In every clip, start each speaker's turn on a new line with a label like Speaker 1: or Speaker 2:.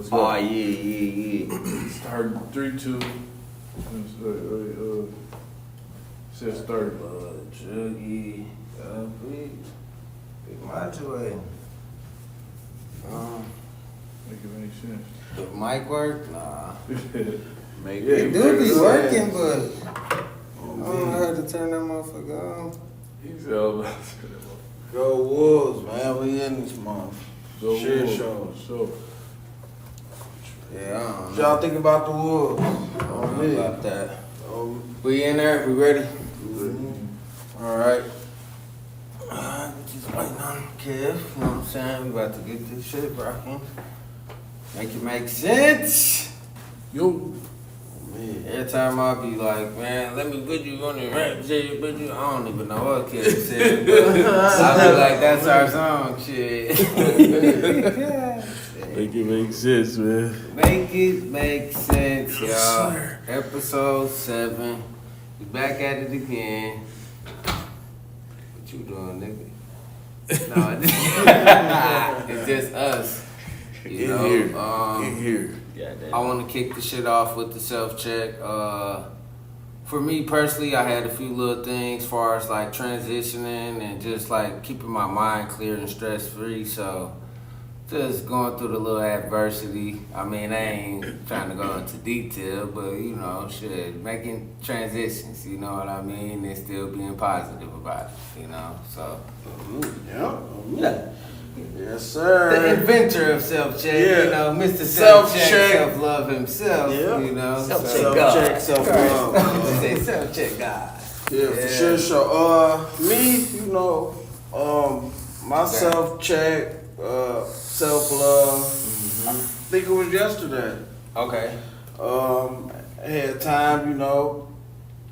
Speaker 1: Let's go.
Speaker 2: Oh, yeah.
Speaker 1: Start 3-2. Says start.
Speaker 2: Juggy. Big modulator.
Speaker 1: Make it make sense.
Speaker 2: The mic work? Nah.
Speaker 1: Make
Speaker 2: It do be working, but I don't know how to turn that motherfucker on.
Speaker 1: He's all about
Speaker 2: Go Wolves, man. We in this month.
Speaker 1: Go
Speaker 2: Shit
Speaker 1: Wolves.
Speaker 2: show.
Speaker 1: So,
Speaker 2: Yeah, I don't know.
Speaker 3: What y'all think about the Wolves?
Speaker 2: I don't know about that. We in there? We ready? Alright. Just waiting on Kev. You know what I'm saying? We about to get this shit rocking. Make it make sense.
Speaker 1: yo.
Speaker 2: Man, every time I be like, man, let me put you on the rap shit, but you, I don't even know what Kev said. But I be like, that's our song, shit.
Speaker 1: Make it make sense, man.
Speaker 2: Make it make sense, y'all. Episode 7. We back at it again. What you doing, nigga? No, it's just us. You know,
Speaker 1: Get here.
Speaker 2: I want to kick the shit off with the self-check. For me personally, I had a few little things as far as like transitioning and just like keeping my mind clear and stress-free. So just going through the little adversity. I mean, I ain't trying to go into detail, but you know, shit, making transitions, you know what I mean, and still being positive about it, you know, so.
Speaker 3: Yeah. Yes, sir.
Speaker 2: The inventor of self-check,
Speaker 3: Yeah.
Speaker 2: you know, Mr.
Speaker 3: Self-check.
Speaker 2: Self-love himself,
Speaker 3: Yeah.
Speaker 2: you know.
Speaker 3: Self-check, self-love.
Speaker 2: Say self-check God.
Speaker 3: Yeah, for sure. So, me, you know, my self-check, self-love, I think it was yesterday.
Speaker 2: Okay.
Speaker 3: I had time, you know,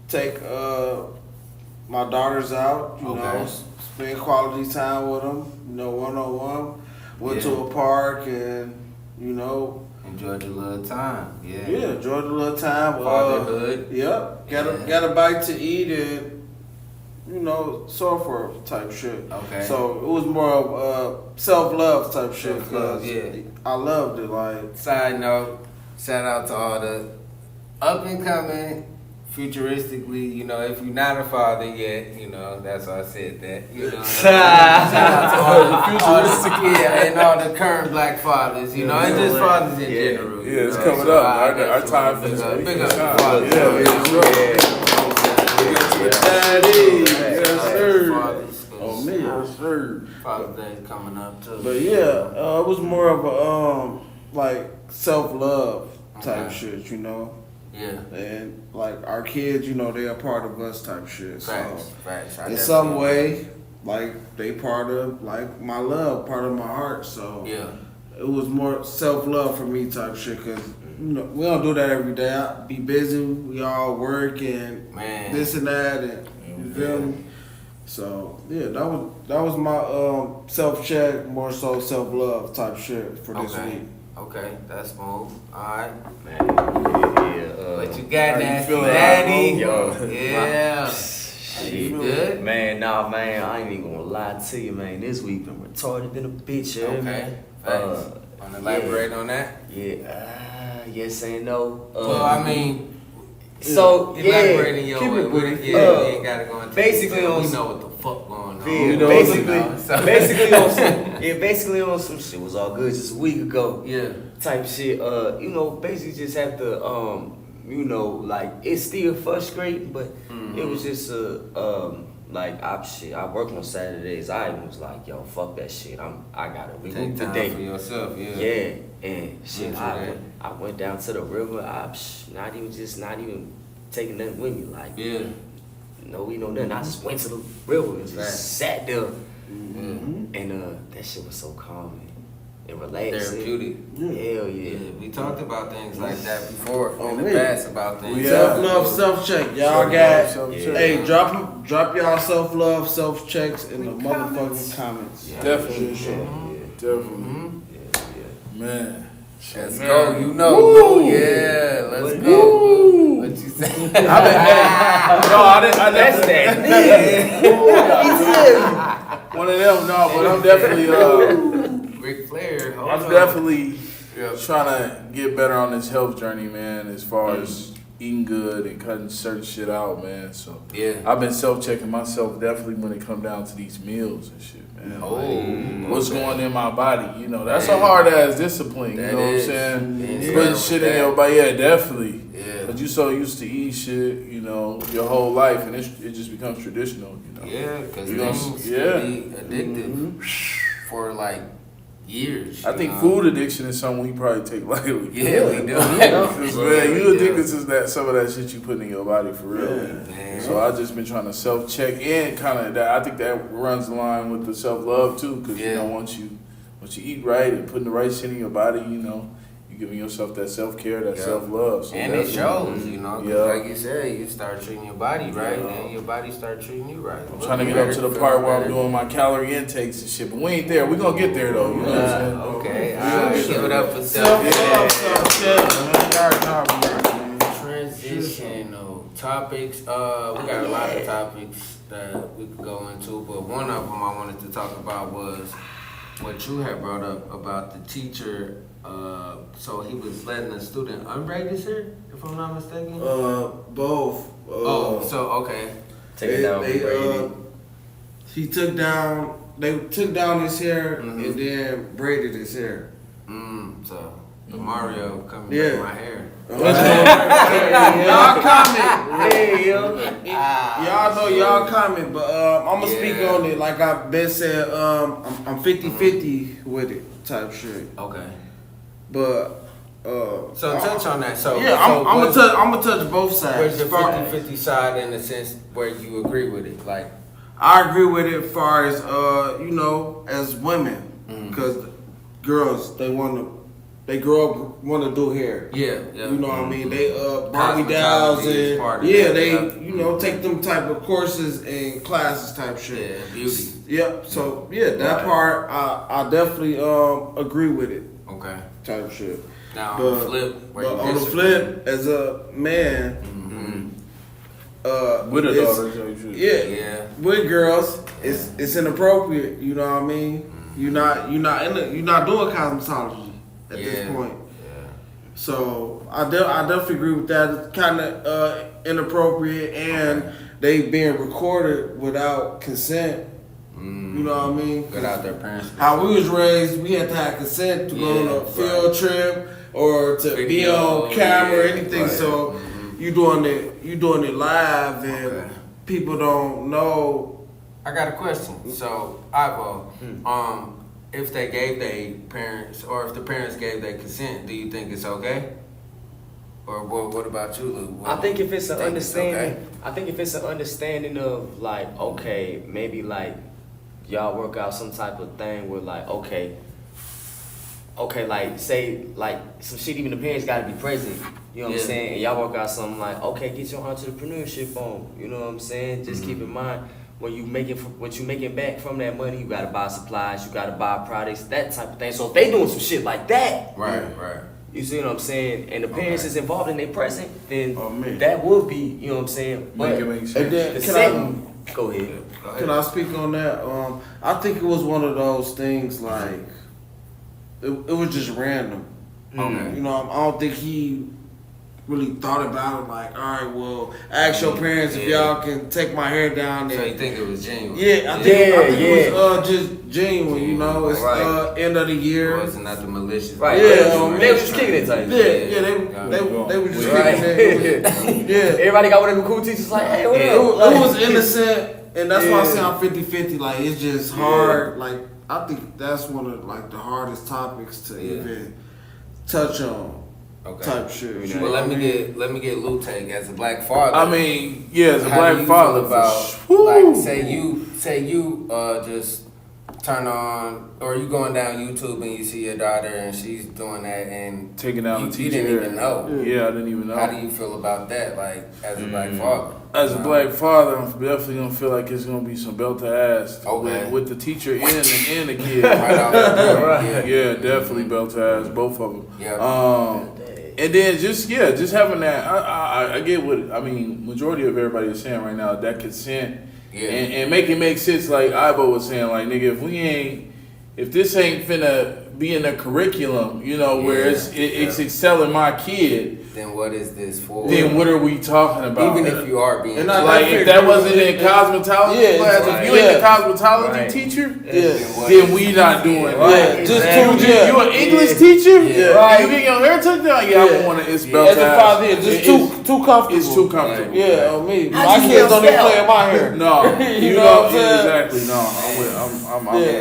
Speaker 3: take my daughters out, you know, spend quality time with them, you know, one-on-one. Went to a park and, you know,
Speaker 2: enjoyed your little time,
Speaker 3: yeah, enjoyed a little time.
Speaker 2: Fatherhood.
Speaker 3: Yep, got a bite to eat and, you know, so forth type shit.
Speaker 2: Okay.
Speaker 3: So it was more of self-love type shit.
Speaker 2: Self-love,
Speaker 3: 'cause
Speaker 2: yeah.
Speaker 3: I loved it. Like,
Speaker 2: Side note, shout out to all the up and coming, futuristically, you know, if you're not a father yet, you know, that's why I said that, you know. Shout out to all the futuristic, and all the current black fathers, you know, and just fathers in general.
Speaker 1: Yeah, it's
Speaker 2: know,
Speaker 1: coming
Speaker 2: so
Speaker 1: up.
Speaker 2: I
Speaker 1: Our
Speaker 2: just
Speaker 1: time
Speaker 2: wanna
Speaker 1: for this
Speaker 2: big
Speaker 1: week.
Speaker 2: up the fathers.
Speaker 3: daddy, yes sir.
Speaker 2: Fathers,
Speaker 3: Oh me, yes sir.
Speaker 2: Father's Day's coming up too.
Speaker 3: But yeah, it was more of a like self-love type
Speaker 2: Okay.
Speaker 3: shit, you know.
Speaker 2: Yeah.
Speaker 3: And like our kids, you know, they are part of us type shit. So
Speaker 2: Facts.
Speaker 3: in some way, like they part of like my love, part of my heart. So
Speaker 2: Yeah.
Speaker 3: it was more self-love for me type shit, cause you know we don't do that every day. I be busy, we all work and
Speaker 2: Man.
Speaker 3: this and that, and you feel me. So yeah, that was my self-check, more so self-love type shit for this week.
Speaker 2: Okay, that's smooth. Alright.
Speaker 4: What
Speaker 2: What you got, Nasty
Speaker 1: feeling,
Speaker 2: Daddy?
Speaker 4: Yo.
Speaker 2: Yeah. You good?
Speaker 4: Man, nah, man, I ain't even gonna lie to you, man. This week been retarded than a bitch, yeah,
Speaker 2: Okay.
Speaker 4: man.
Speaker 2: Facts. Wanna elaborate on that?
Speaker 4: Yeah, yes and no.
Speaker 2: Well, I mean,
Speaker 4: so
Speaker 2: elaborate in your
Speaker 3: keep
Speaker 2: way.
Speaker 3: it brief.
Speaker 2: We ain't gotta go into
Speaker 4: basically
Speaker 2: detail.
Speaker 4: on
Speaker 2: We
Speaker 4: some-
Speaker 2: know what the fuck going on.
Speaker 4: Yeah,
Speaker 2: You know,
Speaker 4: basically on some, basically on some shit was all good just a week ago.
Speaker 2: Yeah.
Speaker 4: Type shit. You know, basically just have to you know, like it's still frustrating, but it was just like I work on Saturdays. I was like, yo, fuck that shit. I gotta
Speaker 2: Take
Speaker 4: regroup
Speaker 2: time
Speaker 4: today.
Speaker 2: for yourself, yeah.
Speaker 4: Yeah, and shit,
Speaker 2: Into
Speaker 4: I
Speaker 2: that.
Speaker 4: went down to the river. Not even taking nothing with me. Like,
Speaker 2: Yeah.
Speaker 4: no, we know nothing. I just went to the river and just
Speaker 2: Right.
Speaker 4: sat there,
Speaker 2: Mm-hmm.
Speaker 4: and that shit was so calming and relaxing.
Speaker 2: Therapeutic.
Speaker 4: Hell yeah.
Speaker 2: Yeah, we talked about things like that before in the
Speaker 3: me.
Speaker 2: past about things.
Speaker 3: Self-love, self-check. Y'all
Speaker 1: Self-love,
Speaker 3: got,
Speaker 1: self-check.
Speaker 3: hey, drop y'all self-love, self-checks in the motherfucking comments.
Speaker 4: Yeah.
Speaker 1: Definitely.
Speaker 2: Mm-hmm.
Speaker 1: Man.
Speaker 2: Let's go. You know. Yeah, let's go. What you say?
Speaker 1: I
Speaker 4: That's
Speaker 1: definitely,
Speaker 4: that.
Speaker 1: one of them, no, but I'm definitely,
Speaker 2: Ric Flair. hold
Speaker 1: I'm
Speaker 2: on.
Speaker 1: definitely trying to get better on this health journey, man, as far as eating good and cutting certain shit out, man. So
Speaker 2: Yeah.
Speaker 1: I've been self-checking myself definitely when it come down to these meals and shit, man. Like, what's going in my body? You know, that's a hard ass discipline.
Speaker 2: That
Speaker 1: You know
Speaker 2: is.
Speaker 1: what I'm saying?
Speaker 2: Yeah.
Speaker 1: Putting shit in your body, yeah, definitely.
Speaker 2: Yeah.
Speaker 1: But you so used to eat shit, you know, your whole life, and it just becomes traditional, you know.
Speaker 2: Yeah, because
Speaker 1: You know,
Speaker 2: things
Speaker 1: yeah.
Speaker 2: can be addictive for like years.
Speaker 1: I think
Speaker 2: know?
Speaker 1: food addiction is something we probably take lightly.
Speaker 2: Yeah, we do.
Speaker 1: Because, man, you
Speaker 2: Yeah.
Speaker 1: addicted to that some of that shit you put in your body for real.
Speaker 2: Man.
Speaker 1: So I just been trying to self-check and kind of that. I think that runs the line with the self-love too, because you
Speaker 2: Yeah.
Speaker 1: know once you eat right and putting the right shit in your body, you know, you giving yourself that self-care, that
Speaker 2: Yeah.
Speaker 1: self-love. So
Speaker 2: And it shows, you know, 'cause
Speaker 1: Yeah.
Speaker 2: like you said, you start treating your body right, and your body start treating you right.
Speaker 1: I'm trying to get up to the part where I'm doing my calorie intakes and shit, but we ain't there. We gonna get there though. You know what I'm saying?
Speaker 2: Okay,
Speaker 1: We gonna get
Speaker 2: give
Speaker 1: there.
Speaker 2: it up for self-care.
Speaker 3: Self-care.
Speaker 2: Transitional topics. We got a lot of topics that we could go into, but one of them I wanted to talk about was what you had brought up about the teacher. So he was letting a student unbraid his hair, if I'm not mistaken.
Speaker 3: Both.
Speaker 2: So okay.
Speaker 4: Take it down, Brady.
Speaker 3: He took down. They took down his hair
Speaker 2: Mhm.
Speaker 3: and then braided his hair.
Speaker 2: So the Mario coming
Speaker 3: Yeah.
Speaker 2: back my hair.
Speaker 3: Y'all comment.
Speaker 4: Hey, yo.
Speaker 3: Y'all know y'all comment, but I'm gonna speak
Speaker 2: Yeah.
Speaker 3: on it. Like I've been said, I'm 50-50 with it type shit.
Speaker 2: Okay.
Speaker 3: But
Speaker 2: So touch on that. So
Speaker 3: yeah,
Speaker 2: so
Speaker 3: I'm
Speaker 2: what's-
Speaker 3: gonna touch both sides.
Speaker 2: Where's the
Speaker 3: Far-
Speaker 2: 50-50 side in the sense where you agree with it? Like,
Speaker 3: I agree with it as far as you know, as women, because girls they grow up want to do hair.
Speaker 2: yeah.
Speaker 3: You know what I mean? They Barbie dolls
Speaker 2: Cosmetology is part
Speaker 3: and
Speaker 2: of
Speaker 3: yeah,
Speaker 2: that,
Speaker 3: they
Speaker 2: yeah.
Speaker 3: you know take them type of courses and classes type
Speaker 2: Yeah,
Speaker 3: shit.
Speaker 2: beauty.
Speaker 3: Yep. So yeah, that
Speaker 2: Right.
Speaker 3: part I definitely agree with it
Speaker 2: Okay.
Speaker 3: type shit.
Speaker 2: Now on
Speaker 3: But,
Speaker 2: the flip, where
Speaker 3: but
Speaker 2: you
Speaker 3: on the
Speaker 2: disagree.
Speaker 3: flip, as a man,
Speaker 1: With a
Speaker 3: it's-
Speaker 1: daughter, type shit.
Speaker 3: yeah,
Speaker 2: Yeah.
Speaker 3: with girls, it's inappropriate. You know what I mean? You're not doing cosmetology at this
Speaker 2: Yeah.
Speaker 3: point.
Speaker 2: Yeah.
Speaker 3: So I definitely agree with that. It's kind of inappropriate, and they being recorded without consent. You know what I mean?
Speaker 2: Without their parents.
Speaker 3: How we was raised, we had to have consent to go on
Speaker 2: Yeah,
Speaker 3: a field trip or to be
Speaker 2: Video,
Speaker 3: on camera or
Speaker 2: yeah,
Speaker 3: anything.
Speaker 2: right.
Speaker 3: So you doing it live, and
Speaker 2: Okay.
Speaker 3: people don't know.
Speaker 2: I got a question. So, Ivo, if they gave their parents, or if the parents gave their consent, do you think it's okay? Or what about you, Lou?
Speaker 4: I think if it's an
Speaker 2: Think
Speaker 4: understanding,
Speaker 2: okay?
Speaker 4: I think if it's an understanding of like, okay, maybe like y'all work out some type of thing where like, okay, like say like some shit, even the parents got to be present. You know what
Speaker 2: Yeah.
Speaker 4: I'm saying? And y'all work out something like, okay, get your entrepreneurship on. You know what I'm saying? Just keep in mind when you making back from that money, you gotta buy supplies, you gotta buy products, that type of thing. So if they doing some shit like that,
Speaker 2: Right.
Speaker 4: you see what I'm saying? And the parents
Speaker 2: Okay.
Speaker 4: is involved in their present, then
Speaker 3: Oh, man.
Speaker 4: that would be, you know what I'm saying?
Speaker 1: Make it
Speaker 4: But
Speaker 1: make
Speaker 3: And
Speaker 1: sense.
Speaker 3: then
Speaker 4: the
Speaker 3: can
Speaker 4: setting, go ahead.
Speaker 3: Can I speak on that? I think it was one of those things like it was just random.
Speaker 2: Okay.
Speaker 3: You know, I don't think he really thought about it. Like, all right, well, ask your parents if
Speaker 2: Yeah.
Speaker 3: y'all can take my hair down.
Speaker 2: So
Speaker 3: And,
Speaker 2: you think it was genuine?
Speaker 3: yeah, I think
Speaker 4: Yeah,
Speaker 3: it was just genuine. You know, it's
Speaker 4: Right.
Speaker 3: end of the
Speaker 2: It
Speaker 3: year.
Speaker 2: wasn't nothing malicious.
Speaker 4: Right.
Speaker 3: Yeah,
Speaker 4: They was just kicking it tight.
Speaker 3: Yeah, they were just
Speaker 4: Right.
Speaker 3: kicking it. Yeah.
Speaker 4: Everybody got one of them cool teachers like, hey, what
Speaker 3: It,
Speaker 4: up?
Speaker 3: it was innocent, and that's why I say
Speaker 4: Yeah.
Speaker 3: I'm 50-50. Like, it's just hard. Like, I think that's one of like the hardest topics to
Speaker 2: Yeah.
Speaker 3: even touch on.
Speaker 2: Okay.
Speaker 3: Type shit. You
Speaker 2: Well,
Speaker 3: know
Speaker 2: let
Speaker 3: what
Speaker 2: me
Speaker 3: I mean?
Speaker 2: get Lou take as a black father.
Speaker 1: I mean, yeah, as a
Speaker 2: How do
Speaker 1: black
Speaker 2: you
Speaker 1: father,
Speaker 2: feel about
Speaker 1: for
Speaker 2: like
Speaker 1: sure.
Speaker 2: say you just turn on, or you going down YouTube and you see your daughter and she's doing that and
Speaker 1: Taking down
Speaker 2: you,
Speaker 1: the
Speaker 2: you
Speaker 1: teacher.
Speaker 2: didn't even know.
Speaker 1: Yeah, I didn't even know.
Speaker 2: How do you feel about that? Like as a black father.
Speaker 1: As a black father, I'm definitely gonna feel like it's gonna be some belt to ass
Speaker 2: Okay.
Speaker 1: with the teacher and the kid.
Speaker 2: Right off the bat, yeah.
Speaker 1: Yeah, definitely belt to ass, both of them.
Speaker 2: Yeah.
Speaker 1: And then just having that, I get what I mean. Majority of everybody is saying right now, that consent,
Speaker 2: Yeah.
Speaker 1: and make it make sense. Like Ibo was saying, like nigga, if this ain't finna be in the curriculum, you know, where it's excelling my kid,
Speaker 2: then what is this for?
Speaker 1: then what are we talking about?
Speaker 2: Even if you are being
Speaker 3: And
Speaker 1: like if that wasn't in cosmetology class, if you ain't a cosmetology teacher, then we not doing that. You an English teacher?
Speaker 3: Yeah.
Speaker 1: You get your hair took down? Yeah, I don't want to. It's about
Speaker 3: As a father, just too comfortable.
Speaker 1: It's too comfortable.
Speaker 3: Yeah, on me. My kids don't even play in my hair.
Speaker 1: No,
Speaker 3: You know what I'm saying?
Speaker 1: exactly. No,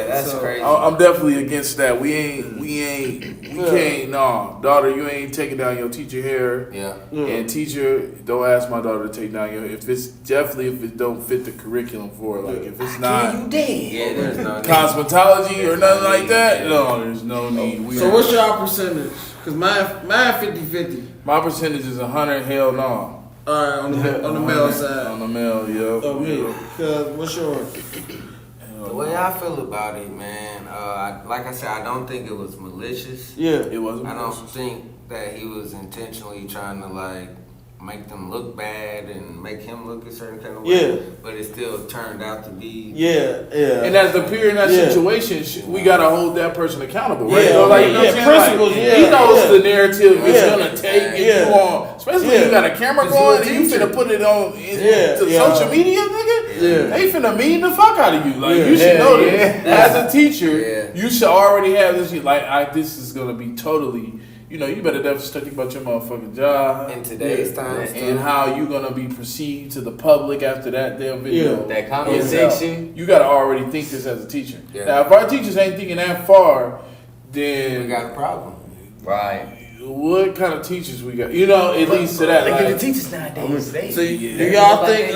Speaker 2: That's crazy.
Speaker 1: I'm definitely against that. We can't. No, daughter, you ain't taking down your teacher hair.
Speaker 2: Yeah.
Speaker 1: And teacher, don't ask my daughter to take down your hair. If it don't fit the curriculum for her. Like if it's not
Speaker 2: There's no need.
Speaker 1: cosmetology or nothing like that, no, there's no need.
Speaker 3: So what's your percentage? Because mine 50-50.
Speaker 1: My percentage is 100. Hell no.
Speaker 3: All right, on the male side.
Speaker 1: On the male, yeah.
Speaker 3: So me. Because what's yours?
Speaker 2: The way I feel about it, man, like I said, I don't think it was malicious.
Speaker 3: Yeah.
Speaker 1: It wasn't.
Speaker 2: I don't think that he was intentionally trying to like make them look bad and make him look a certain kind of way.
Speaker 3: Yeah.
Speaker 2: But it still turned out to be.
Speaker 3: Yeah.
Speaker 1: And as the peer in that situation, we gotta hold that person accountable, right?
Speaker 3: Yeah,
Speaker 1: Like, you know what I'm saying?
Speaker 3: principles.
Speaker 1: Like,
Speaker 3: Yeah,
Speaker 1: he knows the narrative is gonna take and
Speaker 3: Yeah.
Speaker 1: you on, especially when you got a camera going and you finna put it on to social media, nigga.
Speaker 3: Yeah.
Speaker 1: They finna mean the fuck out of you. Like you should know this. As a teacher, you should already have this. Like this is gonna be totally. You know, you better definitely start thinking about your motherfucking job.
Speaker 2: In today's times,
Speaker 1: and how you gonna be perceived to the public after that damn video.
Speaker 4: Yeah, that comment section.
Speaker 1: You gotta already think this as a teacher.
Speaker 2: Yeah.
Speaker 1: Now, if our teachers ain't thinking that far, then
Speaker 2: we got a problem.
Speaker 4: Right.
Speaker 1: what kind of teachers we got? You know, at least to that.
Speaker 4: Look at
Speaker 1: Like,
Speaker 4: the teachers nowadays.
Speaker 3: So do y'all think?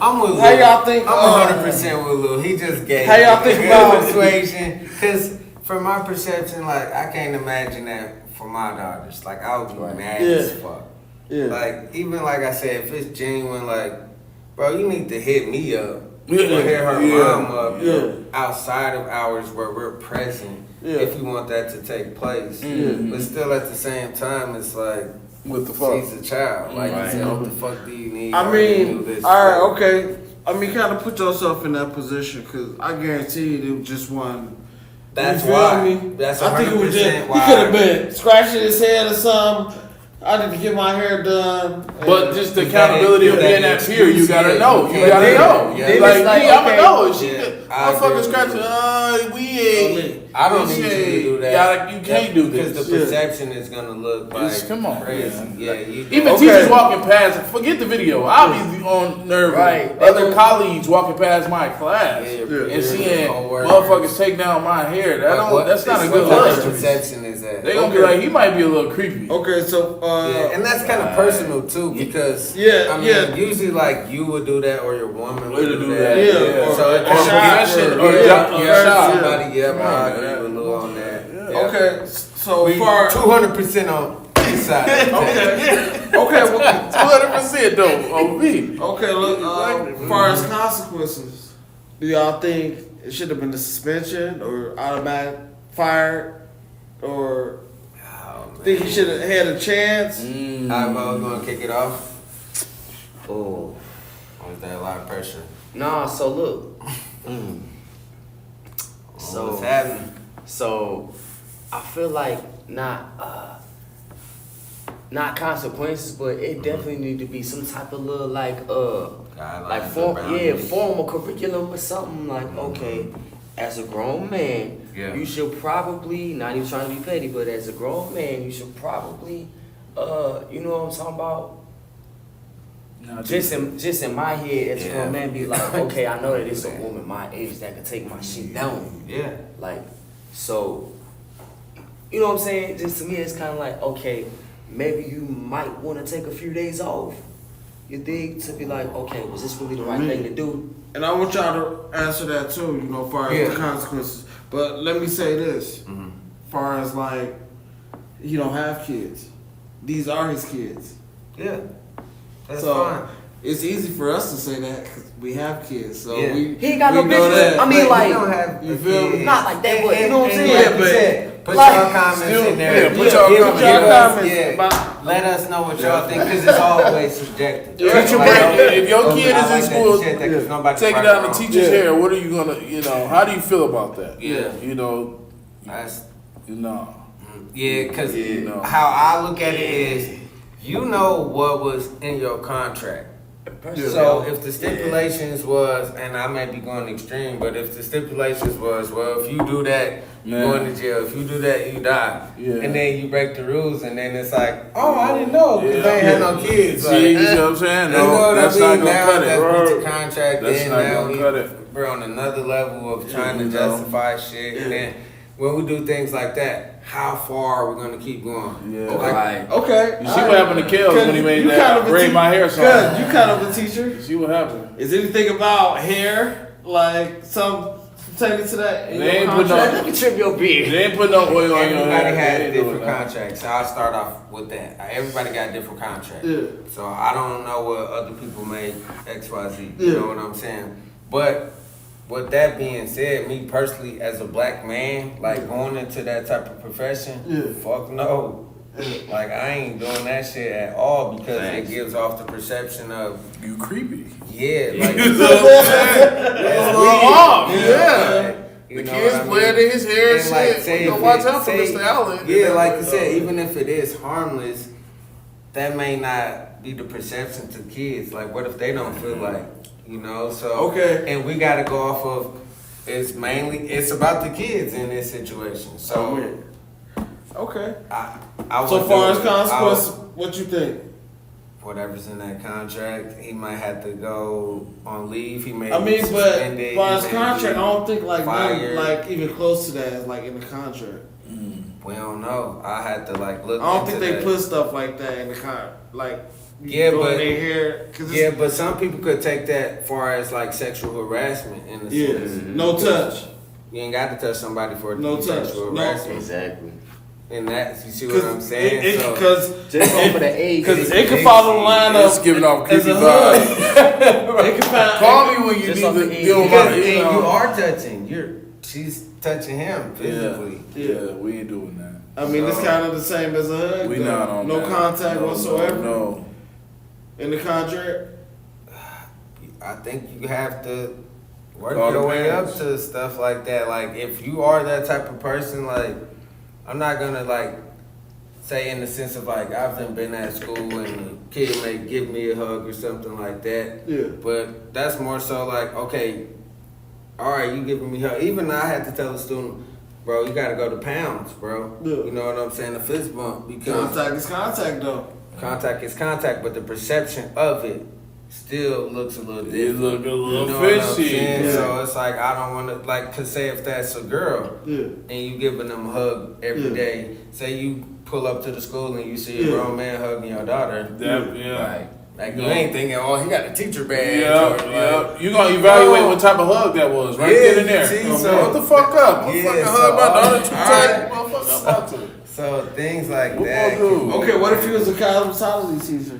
Speaker 2: I'm with Lil.
Speaker 3: How y'all think?
Speaker 2: I'm 100% with Lil. He just gave
Speaker 3: How y'all think about
Speaker 2: persuasion? Because from my perception, like I can't imagine that for my daughters. Like I would be mad as fuck.
Speaker 3: Yeah.
Speaker 2: Like even like I said, if it's genuine, like bro, you need to hit me up.
Speaker 1: Yeah.
Speaker 2: Or hit her mom up
Speaker 3: Yeah.
Speaker 2: outside of hours where we're present.
Speaker 3: Yeah.
Speaker 2: If you want that to take place, but still at the same time, it's like
Speaker 1: what the fuck?
Speaker 2: she's a child. Like
Speaker 4: Right.
Speaker 2: you said, what the fuck do you need?
Speaker 3: I
Speaker 2: her to do
Speaker 3: mean,
Speaker 2: this
Speaker 3: all right,
Speaker 2: for?
Speaker 3: okay. I mean, kind of put yourself in that position because I guarantee you it was just one.
Speaker 2: That's
Speaker 3: you feel
Speaker 2: why.
Speaker 3: me?
Speaker 2: That's
Speaker 3: I think it was just
Speaker 2: 100%
Speaker 3: he
Speaker 2: why.
Speaker 3: could have been scratching his head or something. I need to get my hair done.
Speaker 1: But just the
Speaker 2: Is that
Speaker 1: accountability
Speaker 2: it?
Speaker 1: of
Speaker 2: Is
Speaker 1: being
Speaker 2: that
Speaker 1: that peer, you gotta
Speaker 2: excuse?
Speaker 1: know.
Speaker 2: Yeah.
Speaker 1: You gotta
Speaker 2: Yeah.
Speaker 1: know.
Speaker 2: Yeah.
Speaker 1: Like,
Speaker 4: It's like,
Speaker 1: me, I'ma
Speaker 4: okay.
Speaker 1: know. And she
Speaker 2: Yeah.
Speaker 1: could,
Speaker 2: I agree
Speaker 1: motherfucker
Speaker 2: with
Speaker 1: scratching, we ain't.
Speaker 2: I don't
Speaker 1: this
Speaker 2: need you
Speaker 1: ain't-
Speaker 2: to do that.
Speaker 1: You can't do this.
Speaker 2: Because the perception is gonna look like
Speaker 1: Just come on,
Speaker 2: crazy.
Speaker 1: man.
Speaker 2: Yeah, you
Speaker 1: Even
Speaker 3: Okay.
Speaker 1: teachers walking past, forget the video. I'll be on nerve.
Speaker 4: Right.
Speaker 1: Other colleagues walking past my class
Speaker 2: Yeah.
Speaker 1: and seeing
Speaker 2: Co-workers.
Speaker 1: motherfuckers take down my hair. That's not a good
Speaker 2: What kind of
Speaker 1: look.
Speaker 2: perception is that?
Speaker 1: They gonna be like, he might be a little creepy.
Speaker 3: Okay, so
Speaker 2: Yeah, and that's kind of personal too, because
Speaker 3: Yeah,
Speaker 2: I mean,
Speaker 3: yeah.
Speaker 2: usually like you would do that, or your woman
Speaker 1: Would
Speaker 2: would do
Speaker 1: do
Speaker 2: that.
Speaker 1: that,
Speaker 3: yeah.
Speaker 2: So it
Speaker 3: Or
Speaker 2: kind
Speaker 3: shot,
Speaker 2: of
Speaker 1: or
Speaker 2: yeah,
Speaker 1: shot.
Speaker 2: somebody, yeah,
Speaker 1: Right.
Speaker 2: I agree with Lou on that. Yeah.
Speaker 3: okay, so
Speaker 2: We
Speaker 3: far
Speaker 2: 200% on this side.
Speaker 3: okay, well,
Speaker 1: 200% though on me.
Speaker 3: okay. Look, as far as consequences, do y'all think it should have been a suspension or automatic fired, or think he should have had a chance?
Speaker 2: I'm gonna kick it off.
Speaker 4: Oh.
Speaker 2: Or is that a lot of pressure?
Speaker 4: Nah, so look.
Speaker 2: So what's happening?
Speaker 4: So I feel like not consequences, but it definitely need to be some type of little like
Speaker 2: Guidelines
Speaker 4: form,
Speaker 2: or boundaries.
Speaker 4: formal curriculum or something like okay, as a grown man, you should probably, not even trying to be petty, but as a grown man, you should probably you know what I'm talking about? Just in my head, as a grown man, be like, okay, I know that it's a woman my age that can take my shit down.
Speaker 2: Yeah.
Speaker 4: Like, so, you know what I'm saying? Just to me, it's kind of like, okay, maybe you might want to take a few days off. You dig? To be like, okay, was this really the right thing to do?
Speaker 3: And I want y'all to answer that too, you know, as far as the consequences. But let me say this, as far as like, he don't have kids. These are his kids.
Speaker 2: Yeah. That's
Speaker 3: so
Speaker 2: fine.
Speaker 3: it's easy for us to say that because we have kids. So
Speaker 2: Yeah.
Speaker 3: we
Speaker 4: He ain't got
Speaker 3: we
Speaker 4: no
Speaker 3: know
Speaker 4: business.
Speaker 3: that.
Speaker 4: I mean,
Speaker 2: But
Speaker 4: like,
Speaker 2: you don't have
Speaker 3: you
Speaker 2: a
Speaker 3: feel me?
Speaker 2: kid.
Speaker 4: not like that, but you know what I'm
Speaker 2: And
Speaker 4: saying?
Speaker 2: like you
Speaker 3: but-
Speaker 2: said, put
Speaker 4: like,
Speaker 2: your comments
Speaker 1: still-
Speaker 2: in there.
Speaker 1: yeah, put your
Speaker 2: Give
Speaker 1: comments.
Speaker 2: us-
Speaker 3: comments
Speaker 2: yeah.
Speaker 3: about-
Speaker 2: Let us know what y'all think, because it's always subjective.
Speaker 1: Teacher
Speaker 2: Like,
Speaker 1: break. If your
Speaker 2: I
Speaker 1: kid is
Speaker 2: like
Speaker 1: in
Speaker 2: that
Speaker 1: school,
Speaker 2: you said that 'cause nobody
Speaker 1: taking
Speaker 2: right
Speaker 1: down the
Speaker 2: or wrong.
Speaker 1: teacher's hair, what are you gonna, how do you feel about that?
Speaker 2: Yeah.
Speaker 1: You know,
Speaker 2: That's
Speaker 1: No.
Speaker 2: Yeah, because how I look at it is, you know what was in your contract. So if the stipulations was, and I may be going extreme, but if the stipulations was, well, if you do that, you're going to jail. If you do that, you die. Yeah. And then you break the rules, and then it's like, oh, I didn't know because they ain't had no kids.
Speaker 1: See, you know what I'm saying? No,
Speaker 2: you know what
Speaker 1: that's
Speaker 2: I mean?
Speaker 1: not gonna
Speaker 2: Now
Speaker 1: cut it,
Speaker 2: that's
Speaker 1: bro.
Speaker 2: with the contract.
Speaker 1: That's
Speaker 2: then
Speaker 1: not
Speaker 2: now
Speaker 1: gonna cut it.
Speaker 2: we're on another level of trying to justify shit, and then when we do things like that, how far are we gonna keep going?
Speaker 3: Yeah.
Speaker 4: Okay.
Speaker 1: You see what happened to Kels when he made that braid my hair song?
Speaker 3: Cause you kind of a teacher.
Speaker 1: You see what happened?
Speaker 3: Is anything about hair like some taken to that?
Speaker 1: They ain't put no.
Speaker 4: Trim your beard.
Speaker 1: They ain't put no oil on your hair.
Speaker 2: Everybody has different contracts, so I'll start off with that. Everybody got different contracts.
Speaker 3: Yeah.
Speaker 2: So I don't know what other people make XYZ. You know what I'm saying? But with that being said, me personally, as a black man, like going into that type of profession, fuck no. Like I ain't doing that shit at all because it gives off the perception of
Speaker 1: you creepy.
Speaker 2: Yeah, like
Speaker 1: it's a little off. Yeah.
Speaker 2: You
Speaker 1: the
Speaker 2: know
Speaker 1: kids playing in his hair and
Speaker 2: like,
Speaker 1: shit. You watch out for Mr. Allen.
Speaker 2: Yeah, like I said, even if it is harmless, that may not be the perception to kids. Like, what if they don't feel like, you know? So and we got to go off of it's about the kids in this situation. So I
Speaker 3: so far as consequence, what you think?
Speaker 2: Whatever's in that contract, he might have to go on leave. He may.
Speaker 3: I mean, but as far as contract, I don't think like even close to that is like in the contract.
Speaker 2: We don't know. I had to like look.
Speaker 3: I don't think they put stuff like that in the contract. Like
Speaker 2: but some people could take that far as like sexual harassment in the sense.
Speaker 3: No touch.
Speaker 2: You ain't got to touch somebody for
Speaker 3: sexual
Speaker 2: harassment.
Speaker 4: Exactly.
Speaker 2: And that, you see what I'm saying?
Speaker 3: Because
Speaker 4: it
Speaker 3: can follow the line of
Speaker 1: it's giving off creepy vibes. Call me when you need to deal with
Speaker 2: you are touching. She's touching him physically.
Speaker 1: Yeah, we ain't doing that.
Speaker 3: I mean, it's kind of the same as a hug.
Speaker 1: We not on
Speaker 3: no
Speaker 1: that.
Speaker 3: contact whatsoever.
Speaker 1: No.
Speaker 3: In the contract.
Speaker 2: I think you have to work your way up to stuff like that. Like, if you are that type of person, like, I'm not gonna like say in the sense of like I've been at school and the kid may give me a hug or something like that.
Speaker 3: Yeah.
Speaker 2: But that's more so like, okay, all right, you giving me a hug. Even I had to tell the student, bro, you gotta go to pounds, bro. Yeah. You know what I'm saying? A fist bump because
Speaker 3: contact is contact though.
Speaker 2: Contact is contact, but the perception of it still looks a little different.
Speaker 1: It look a little
Speaker 2: fishy.
Speaker 1: Yeah.
Speaker 2: So it's like I don't want to like, cause say if that's a girl and you giving them a hug every day. Say you pull up to the school and you see a grown man hugging your daughter. Like you ain't thinking, oh, he got a teacher badge.
Speaker 1: You gonna evaluate what type of hug that was right then and there. What the fuck up? Motherfucker hug my daughter too tight. Motherfucker about to.
Speaker 2: So things like that.
Speaker 3: Okay, what if he was a cosmetology teacher?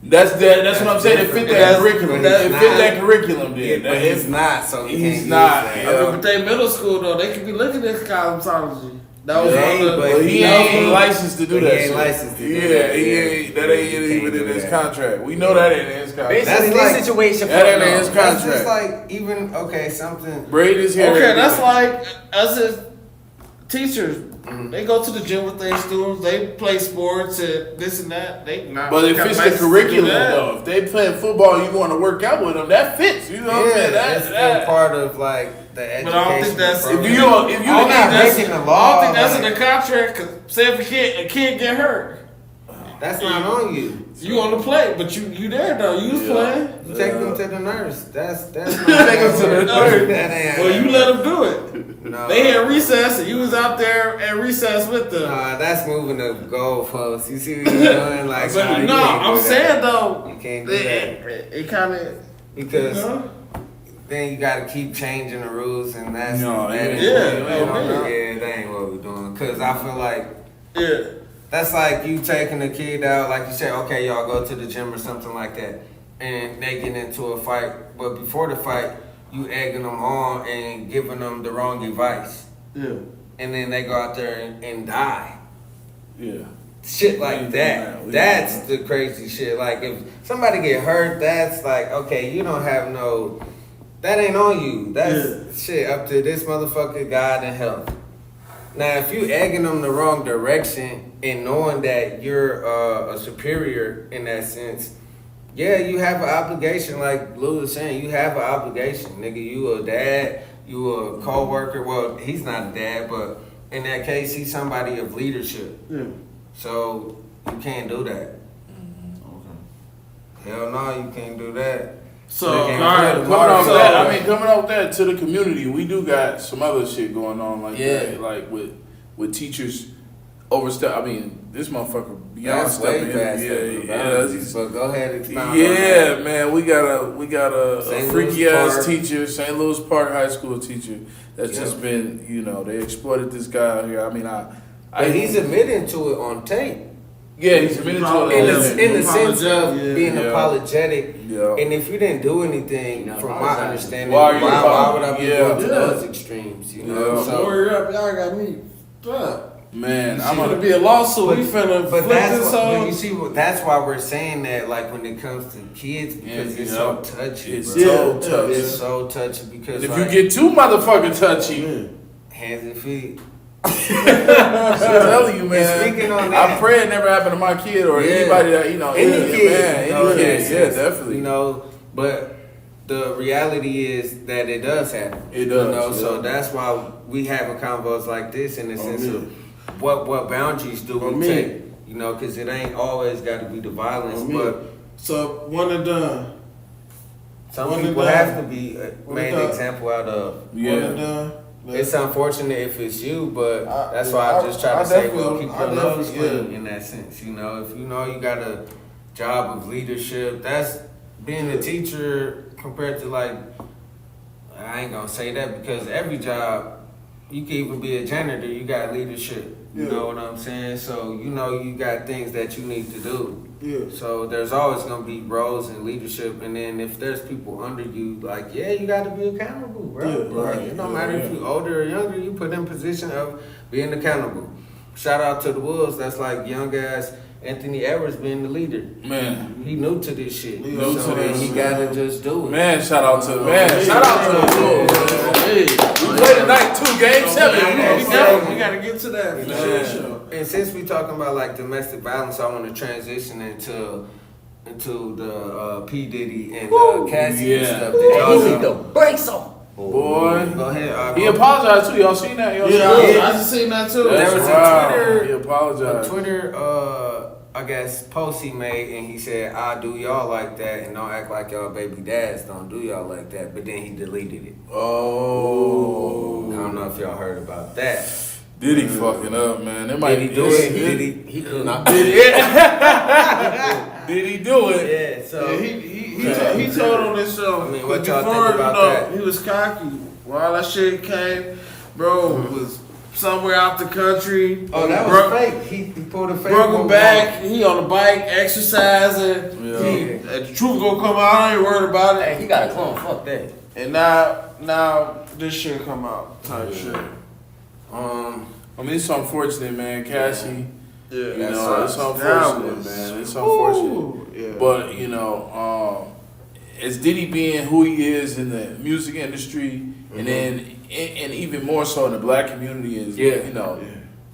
Speaker 1: That's what I'm saying. It fit that curriculum. It fit that curriculum, then.
Speaker 2: But it's not. So
Speaker 1: he's not.
Speaker 3: But they middle school though, they could be looking at cosmetology. That was
Speaker 1: but he ain't licensed to do that.
Speaker 2: He ain't licensed to do that.
Speaker 1: That ain't even in his contract. We know that ain't in his contract.
Speaker 4: Basically, this situation.
Speaker 1: That ain't in his contract.
Speaker 2: That's just like even something.
Speaker 1: Braid his hair.
Speaker 3: Okay, that's like us as teachers. They go to the gym with their students. They play sports and this and that.
Speaker 1: But it fits the curriculum though. If they playing football, you want to work out with them. That fits. You know what I'm saying?
Speaker 2: That's still part of like the education.
Speaker 3: But I don't think that's
Speaker 2: program.
Speaker 3: if you not
Speaker 2: breaking the law.
Speaker 3: I don't think that's in the contract. Cause say if a kid get hurt,
Speaker 2: that's not on you.
Speaker 3: You on the play, but you there though. You was playing.
Speaker 2: You take them to the nurse. That's not
Speaker 1: take them to the nurse.
Speaker 3: Well, you let them do it.
Speaker 2: No.
Speaker 3: They had recess and you was out there at recess with them.
Speaker 2: That's moving the goalposts. You see what you're doing? Like,
Speaker 3: I'm saying though,
Speaker 2: you can't do that.
Speaker 3: It kind of
Speaker 2: because then you got to keep changing the rules, and that's that ain't what we're doing. Because I feel like that's like you taking a kid out, like you said, okay, y'all go to the gym or something like that, and they get into a fight, but before the fight, you egging them on and giving them the wrong advice. Yeah. And then they go out there and die. Yeah. Shit like that. That's the crazy shit. Like if somebody get hurt, that's like, okay, you don't have that ain't on you. That's shit up to this motherfucker, God and health. Now, if you egging them the wrong direction and knowing that you're a superior in that sense, yeah, you have an obligation. Like Lou was saying, you have an obligation, nigga. You a dad, you a co-worker. Well, he's not a dad, but in that case, he's somebody of leadership.
Speaker 3: Yeah.
Speaker 2: So you can't do that.
Speaker 3: Okay.
Speaker 2: Hell no, you can't do that.
Speaker 3: So,
Speaker 2: They
Speaker 3: all
Speaker 2: can't
Speaker 3: right,
Speaker 2: feel the
Speaker 1: Coming off
Speaker 2: motor.
Speaker 1: that, I mean, coming off that to the community, we do got some other shit going on like
Speaker 2: Yeah.
Speaker 1: that, like with teachers overstep. I mean, this motherfucker beyond
Speaker 2: That's way
Speaker 1: stepping.
Speaker 2: past
Speaker 1: Yeah.
Speaker 2: But go ahead and expound on
Speaker 1: Yeah,
Speaker 2: that.
Speaker 1: man, we got a
Speaker 2: St.
Speaker 1: freaky
Speaker 2: Louis
Speaker 1: ass
Speaker 2: Park.
Speaker 1: teacher, St. Louis Park High School teacher. That's
Speaker 2: Yeah.
Speaker 1: just been, they exploited this guy out here. I mean,
Speaker 2: But he's admitting to it on tape.
Speaker 1: yeah, he's admitted to
Speaker 2: In
Speaker 1: it.
Speaker 2: the sense of
Speaker 3: Yeah.
Speaker 2: being
Speaker 1: Yeah.
Speaker 2: apologetic.
Speaker 1: Yeah.
Speaker 2: And if you didn't do anything,
Speaker 4: No,
Speaker 2: from my
Speaker 4: apologize.
Speaker 2: understanding,
Speaker 1: Why are you
Speaker 2: why would I be
Speaker 1: yeah.
Speaker 2: going to
Speaker 3: Yeah.
Speaker 2: those extremes? You know,
Speaker 1: Yeah.
Speaker 2: so
Speaker 3: Don't worry up, y'all got me. Fuck.
Speaker 1: Man,
Speaker 3: I'm
Speaker 1: I'm
Speaker 3: gonna
Speaker 1: gonna
Speaker 3: be a lawsuit. We finna
Speaker 2: but
Speaker 3: flip
Speaker 2: that's
Speaker 3: this
Speaker 2: why,
Speaker 3: on.
Speaker 2: you see, that's why we're saying that. Like when it comes to kids, because
Speaker 1: Yeah,
Speaker 2: it's
Speaker 1: yeah.
Speaker 2: so touchy.
Speaker 1: It's
Speaker 2: bro.
Speaker 1: so
Speaker 3: Yeah.
Speaker 1: touchy.
Speaker 2: It's so touchy because
Speaker 1: if
Speaker 2: like,
Speaker 1: you get too motherfucking touchy,
Speaker 2: hands and feet.
Speaker 1: I'm telling you, man.
Speaker 2: And speaking on that-
Speaker 1: I pray it never happened to my kid or
Speaker 2: Yeah.
Speaker 1: anybody that
Speaker 2: Any
Speaker 1: yeah,
Speaker 2: kid,
Speaker 1: man,
Speaker 2: you know,
Speaker 1: any kid,
Speaker 2: in that
Speaker 1: yeah,
Speaker 2: sense,
Speaker 1: definitely.
Speaker 2: You know, but the reality is that it does happen.
Speaker 1: It does,
Speaker 2: You know,
Speaker 1: yeah.
Speaker 2: so that's why we have a convos like this in the sense
Speaker 3: me.
Speaker 2: of what boundaries do
Speaker 3: On
Speaker 2: we
Speaker 3: me.
Speaker 2: take? You know, because it ain't always got to be the violence,
Speaker 3: On me.
Speaker 2: but
Speaker 3: So one and done.
Speaker 2: some
Speaker 3: One and
Speaker 2: people
Speaker 3: done.
Speaker 2: have to be
Speaker 3: One
Speaker 2: made
Speaker 3: and
Speaker 2: an
Speaker 3: done.
Speaker 2: example out of.
Speaker 1: Yeah.
Speaker 3: One and done.
Speaker 2: It's unfortunate if it's you, but
Speaker 3: I-
Speaker 2: that's
Speaker 3: yeah,
Speaker 2: why I just try
Speaker 3: I
Speaker 2: to say, well,
Speaker 3: definitely-
Speaker 2: keep
Speaker 3: I
Speaker 2: your nose
Speaker 3: definitely-
Speaker 2: clean in that sense. You know, if you know you got a job of leadership, that's being a teacher compared to like, I ain't gonna say that because every job, you can even be a janitor, you got leadership. You
Speaker 3: Yeah.
Speaker 2: know what I'm saying? So you know you got things that you need to do.
Speaker 3: Yeah.
Speaker 2: So there's always gonna be roles in leadership, and then if there's people under you, like you got to be accountable, bro.
Speaker 3: Yeah,
Speaker 2: Like,
Speaker 3: right.
Speaker 2: it don't matter if you older or younger, you put in position of being accountable. Shout out to the Wolves. That's like young ass Anthony Edwards being the leader.
Speaker 1: Man,
Speaker 2: He new to this shit.
Speaker 3: He
Speaker 1: new
Speaker 2: so
Speaker 1: to this,
Speaker 2: he gotta just do it.
Speaker 1: man, shout out to
Speaker 3: Yeah.
Speaker 1: shout out to the Wolves.
Speaker 3: Hey.
Speaker 1: We play tonight too, game 7.
Speaker 3: We gotta get to that.
Speaker 2: You
Speaker 3: For
Speaker 2: know,
Speaker 3: sure.
Speaker 2: and since we talking about like domestic violence, I want to transition into the P Diddy and Cassie and
Speaker 1: Yeah.
Speaker 2: stuff. Did y'all
Speaker 4: He need
Speaker 2: know?
Speaker 4: to break some.
Speaker 1: Boy,
Speaker 2: Go ahead.
Speaker 1: he apologized too. Y'all seen that? Y'all seen
Speaker 3: Yeah,
Speaker 1: that?
Speaker 3: I just seen that too.
Speaker 2: There was a
Speaker 1: Wow.
Speaker 2: Twitter-
Speaker 1: He apologized.
Speaker 2: A Twitter, I guess, post he made, and he said, "I do y'all like that, and don't act like y'all baby dads don't do y'all like that." But then he deleted it.
Speaker 1: Oh,
Speaker 2: I don't know if y'all heard about that.
Speaker 1: did he fucking up, man? It might
Speaker 2: Did he
Speaker 1: be
Speaker 2: do it? He could not.
Speaker 1: Did it? Did he do it?
Speaker 2: Yeah. So
Speaker 3: Yeah, he told on this show.
Speaker 2: I mean, what
Speaker 3: before,
Speaker 2: y'all think about that?
Speaker 3: He was cocky. When all that shit came, bro, was somewhere out the country.
Speaker 2: oh, that
Speaker 3: Broke-
Speaker 2: was fake. He pulled a fake.
Speaker 3: Broke him
Speaker 2: one
Speaker 3: back. He on the bike exercising.
Speaker 1: Yeah.
Speaker 3: The truth gonna come out. I ain't worried about it.
Speaker 4: Hey, he got a clone. Fuck that.
Speaker 3: And now this shit come out type shit.
Speaker 1: I mean, it's unfortunate, man. Cassie,
Speaker 3: Yeah,
Speaker 1: you
Speaker 2: That
Speaker 1: know, it's
Speaker 2: sucks.
Speaker 1: unfortunate,
Speaker 3: was-
Speaker 1: man. It's unfortunate.
Speaker 3: Ooh, yeah.
Speaker 1: But, as Diddy being who he is in the music industry, and then and even more so in the black community is,
Speaker 2: Yeah.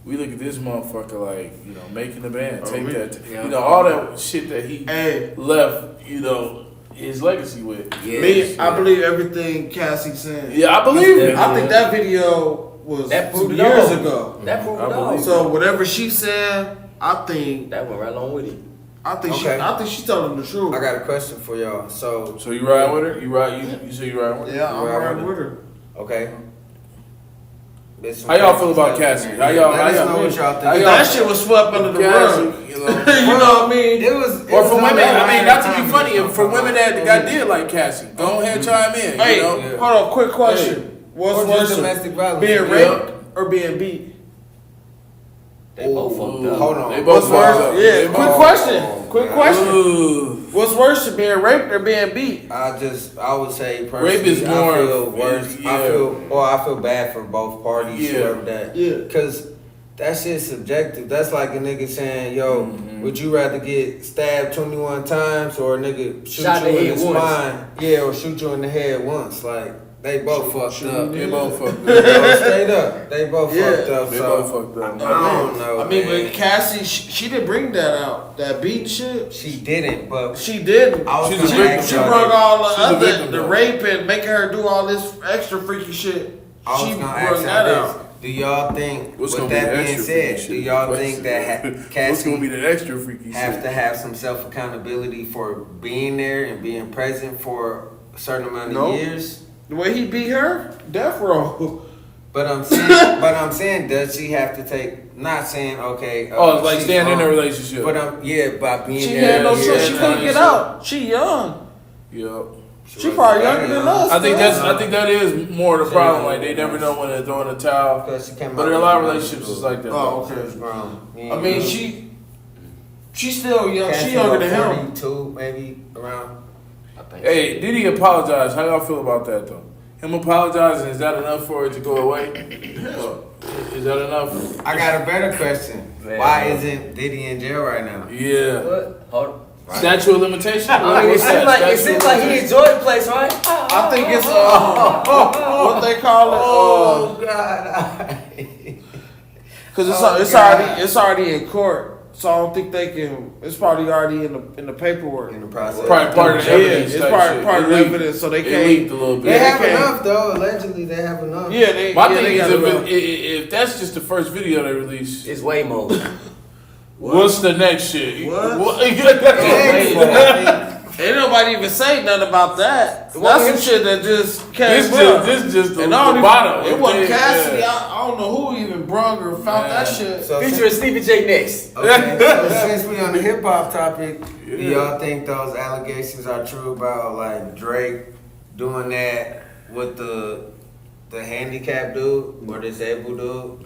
Speaker 1: we look at this motherfucker like, making the band. Take
Speaker 3: man.
Speaker 1: that,
Speaker 2: Yeah.
Speaker 1: all that shit that he
Speaker 3: Hey,
Speaker 1: left, his legacy with.
Speaker 3: me, I believe everything Cassie said.
Speaker 1: Yeah, I believe it.
Speaker 3: I think that video was
Speaker 4: That proved it
Speaker 3: years
Speaker 4: all.
Speaker 3: ago.
Speaker 4: That proved
Speaker 1: I
Speaker 4: it all.
Speaker 1: believe
Speaker 3: So whatever she said, I think
Speaker 4: That went right along with it.
Speaker 2: Okay.
Speaker 3: she's telling the truth.
Speaker 2: I got a question for y'all. So
Speaker 1: So you ride with her? You ride? You say you ride with her?
Speaker 3: Yeah, I'm
Speaker 2: Right
Speaker 3: right
Speaker 2: with
Speaker 3: with her.
Speaker 2: okay. This
Speaker 1: How y'all feel about Cassie? How y'all?
Speaker 2: Let us know what y'all
Speaker 1: how
Speaker 2: think.
Speaker 1: y'all-
Speaker 3: That shit was swept under the
Speaker 1: Cassie,
Speaker 3: rug.
Speaker 1: you know.
Speaker 3: You know what I mean?
Speaker 2: It was.
Speaker 1: Or for women, I mean, not to be funny, for women that got did like Cassie, go ahead, chime in.
Speaker 3: Hey,
Speaker 1: You know?
Speaker 2: Yeah.
Speaker 3: hold on, quick question. What's
Speaker 2: Or just
Speaker 3: worse,
Speaker 2: domestic violence.
Speaker 3: being
Speaker 2: Yeah.
Speaker 3: raped or being beat?
Speaker 4: They both fucked up.
Speaker 2: Hold on.
Speaker 1: They both
Speaker 3: What's worse?
Speaker 1: fucked up.
Speaker 3: Yeah,
Speaker 1: They
Speaker 3: quick
Speaker 1: both-
Speaker 3: question. Quick question.
Speaker 1: Ooh.
Speaker 3: What's worse, being raped or being beat?
Speaker 2: I would say personally,
Speaker 1: Rape is more-
Speaker 2: I feel worse.
Speaker 1: yeah.
Speaker 2: I feel bad for both parties.
Speaker 1: Yeah.
Speaker 2: Whoever that.
Speaker 3: Yeah.
Speaker 2: Cause that shit's subjective. That's like a nigga saying, "Yo, would you rather get stabbed 21 times or a nigga shoot
Speaker 4: Shot
Speaker 2: you
Speaker 4: in the
Speaker 2: in
Speaker 4: head
Speaker 2: the
Speaker 4: once.
Speaker 2: spine? Yeah, or shoot you in the head once? Like They both fucked up.
Speaker 1: They both fucked
Speaker 2: No,
Speaker 1: up.
Speaker 2: straight up. They both fucked up.
Speaker 1: They
Speaker 2: So
Speaker 1: both fucked up.
Speaker 2: I don't know.
Speaker 3: I mean,
Speaker 2: man.
Speaker 3: but Cassie, she didn't bring that out. That beat shit.
Speaker 2: She didn't, but
Speaker 3: She didn't.
Speaker 2: I was
Speaker 1: She's a
Speaker 2: gonna
Speaker 1: victim.
Speaker 2: ask
Speaker 3: She
Speaker 2: y'all
Speaker 3: brought
Speaker 2: this.
Speaker 3: all
Speaker 1: She's
Speaker 3: the
Speaker 1: a
Speaker 3: other,
Speaker 1: victim,
Speaker 3: the
Speaker 1: though.
Speaker 3: rape and making her do all this extra freaky shit.
Speaker 2: I was
Speaker 3: She
Speaker 2: gonna
Speaker 3: brought
Speaker 2: ask
Speaker 3: that
Speaker 2: y'all
Speaker 3: out.
Speaker 2: this. Do y'all think,
Speaker 1: What's
Speaker 2: with
Speaker 1: gonna be the
Speaker 2: that being
Speaker 1: extra
Speaker 2: said,
Speaker 1: freaky
Speaker 2: do
Speaker 1: shit?
Speaker 2: y'all
Speaker 1: What's-
Speaker 2: think that
Speaker 1: What's
Speaker 2: Cassie
Speaker 1: gonna be the extra freaky
Speaker 2: have
Speaker 1: shit?
Speaker 2: to have some self accountability for being there and being present for a certain amount of
Speaker 3: No.
Speaker 2: years?
Speaker 3: The way he beat her, death row.
Speaker 2: But I'm saying, does she have to take? Not saying okay.
Speaker 1: Oh, it's like
Speaker 2: she's
Speaker 1: staying in a
Speaker 2: wrong,
Speaker 1: relationship.
Speaker 2: But by being
Speaker 3: She
Speaker 2: there,
Speaker 3: had no
Speaker 1: yeah,
Speaker 3: choice. She
Speaker 1: yeah,
Speaker 3: couldn't
Speaker 1: yeah.
Speaker 3: get out. She young.
Speaker 1: Yep.
Speaker 3: She probably younger than us.
Speaker 1: I think
Speaker 3: though.
Speaker 1: that is more the problem. Like they never know when they're throwing a towel.
Speaker 2: Because she came
Speaker 1: But
Speaker 2: out
Speaker 1: in a lot of
Speaker 2: with
Speaker 1: relationships, it's like that.
Speaker 3: Oh,
Speaker 2: She
Speaker 3: okay.
Speaker 2: was grown.
Speaker 3: I mean, she's still young.
Speaker 2: Cassie
Speaker 3: She younger than
Speaker 2: about
Speaker 3: him.
Speaker 2: 42, maybe around.
Speaker 4: I think
Speaker 1: Hey, did he apologize? How y'all feel about that though? Him apologizing, is that enough for it to go away? Is that enough?
Speaker 2: I got a better question.
Speaker 4: Man.
Speaker 2: Why isn't Diddy in jail right now?
Speaker 1: Yeah.
Speaker 4: What? Hold on.
Speaker 1: Statute of limitation?
Speaker 4: I mean, it
Speaker 1: What's
Speaker 4: seems
Speaker 1: that?
Speaker 4: like he
Speaker 1: Statute of limitation?
Speaker 4: enjoyed the place, right?
Speaker 3: I think it's what they call it.
Speaker 2: God.
Speaker 3: Because
Speaker 2: Oh,
Speaker 3: it's already in court. So I don't think they can. It's probably already in the paperwork.
Speaker 2: In the process.
Speaker 1: Probably part of the
Speaker 3: Yeah,
Speaker 1: evidence.
Speaker 3: it's
Speaker 1: type
Speaker 3: part
Speaker 1: shit.
Speaker 3: of
Speaker 1: It
Speaker 3: the
Speaker 1: leaked.
Speaker 3: evidence, so they
Speaker 1: It
Speaker 3: can't.
Speaker 1: leaked a little bit.
Speaker 2: They
Speaker 3: Yeah,
Speaker 2: have
Speaker 3: they can't.
Speaker 2: enough though. Allegedly, they have enough.
Speaker 3: Yeah, they.
Speaker 1: My
Speaker 3: yeah,
Speaker 1: thing
Speaker 3: they
Speaker 1: is,
Speaker 3: got
Speaker 1: if that's just the first video they released,
Speaker 4: It's way more.
Speaker 1: what's the next shit?
Speaker 3: What?
Speaker 2: Hey,
Speaker 3: Ain't nobody even say nothing about that. That's some shit that just came up.
Speaker 1: This just the
Speaker 3: And I don't even-
Speaker 1: bottom.
Speaker 3: It wasn't
Speaker 1: Yeah.
Speaker 3: Cassidy. I don't know who even brung or found that shit.
Speaker 2: So
Speaker 4: Featuring Stevie J next.
Speaker 2: okay, so since we on the hip hop topic, do y'all think those allegations are true about like Drake doing that with the handicapped dude or disabled dude?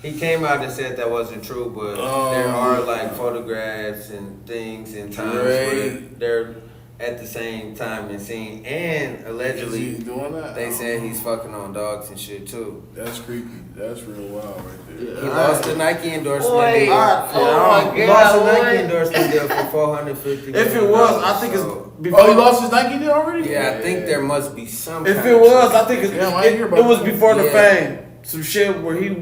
Speaker 2: He came out and said that wasn't true, but there are like photographs and things and times where they're at the same time and seen, and allegedly
Speaker 1: Is he doing that?
Speaker 2: they said he's fucking on dogs and shit too.
Speaker 1: That's creepy. That's real wild right there.
Speaker 2: He lost the Nike endorsement
Speaker 4: Boy,
Speaker 2: deal.
Speaker 4: oh my
Speaker 2: He lost the
Speaker 4: God,
Speaker 2: Nike
Speaker 4: boy.
Speaker 2: endorsement deal for $450 million.
Speaker 3: If it was, I think it's before.
Speaker 1: Oh, he lost his Nike deal already?
Speaker 2: Yeah, I think there must be some.
Speaker 3: If
Speaker 2: kind
Speaker 3: it
Speaker 2: of-
Speaker 3: was, I think
Speaker 1: Damn, I
Speaker 3: it
Speaker 1: didn't hear about
Speaker 3: was
Speaker 1: that.
Speaker 3: before the
Speaker 2: Yeah.
Speaker 3: fame. Some shit where he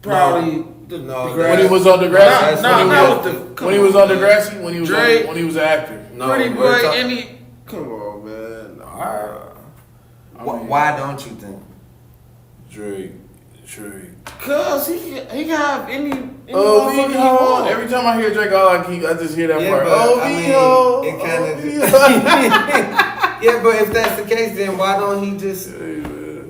Speaker 3: probably
Speaker 2: No,
Speaker 1: When he was on Degrassi?
Speaker 3: Nah,
Speaker 1: when,
Speaker 3: nah,
Speaker 1: he
Speaker 3: with
Speaker 1: was,
Speaker 3: the-
Speaker 1: when he was on Degrassi? When he was
Speaker 3: Drake.
Speaker 1: when he was an actor?
Speaker 2: no,
Speaker 3: pretty
Speaker 2: we're
Speaker 3: boy.
Speaker 2: talk-
Speaker 3: Any come on, man.
Speaker 2: Why don't you think?
Speaker 1: Drake.
Speaker 3: Cause he can have any
Speaker 1: Oh,
Speaker 3: motherfucker he
Speaker 1: Viho.
Speaker 3: want.
Speaker 1: Every time I hear Drake, I just hear that
Speaker 2: Yeah,
Speaker 1: part.
Speaker 2: but,
Speaker 1: Oh,
Speaker 2: I mean,
Speaker 1: Viho.
Speaker 2: it kinda-
Speaker 1: Oh,
Speaker 2: Yeah, but if that's the case, then why don't he just?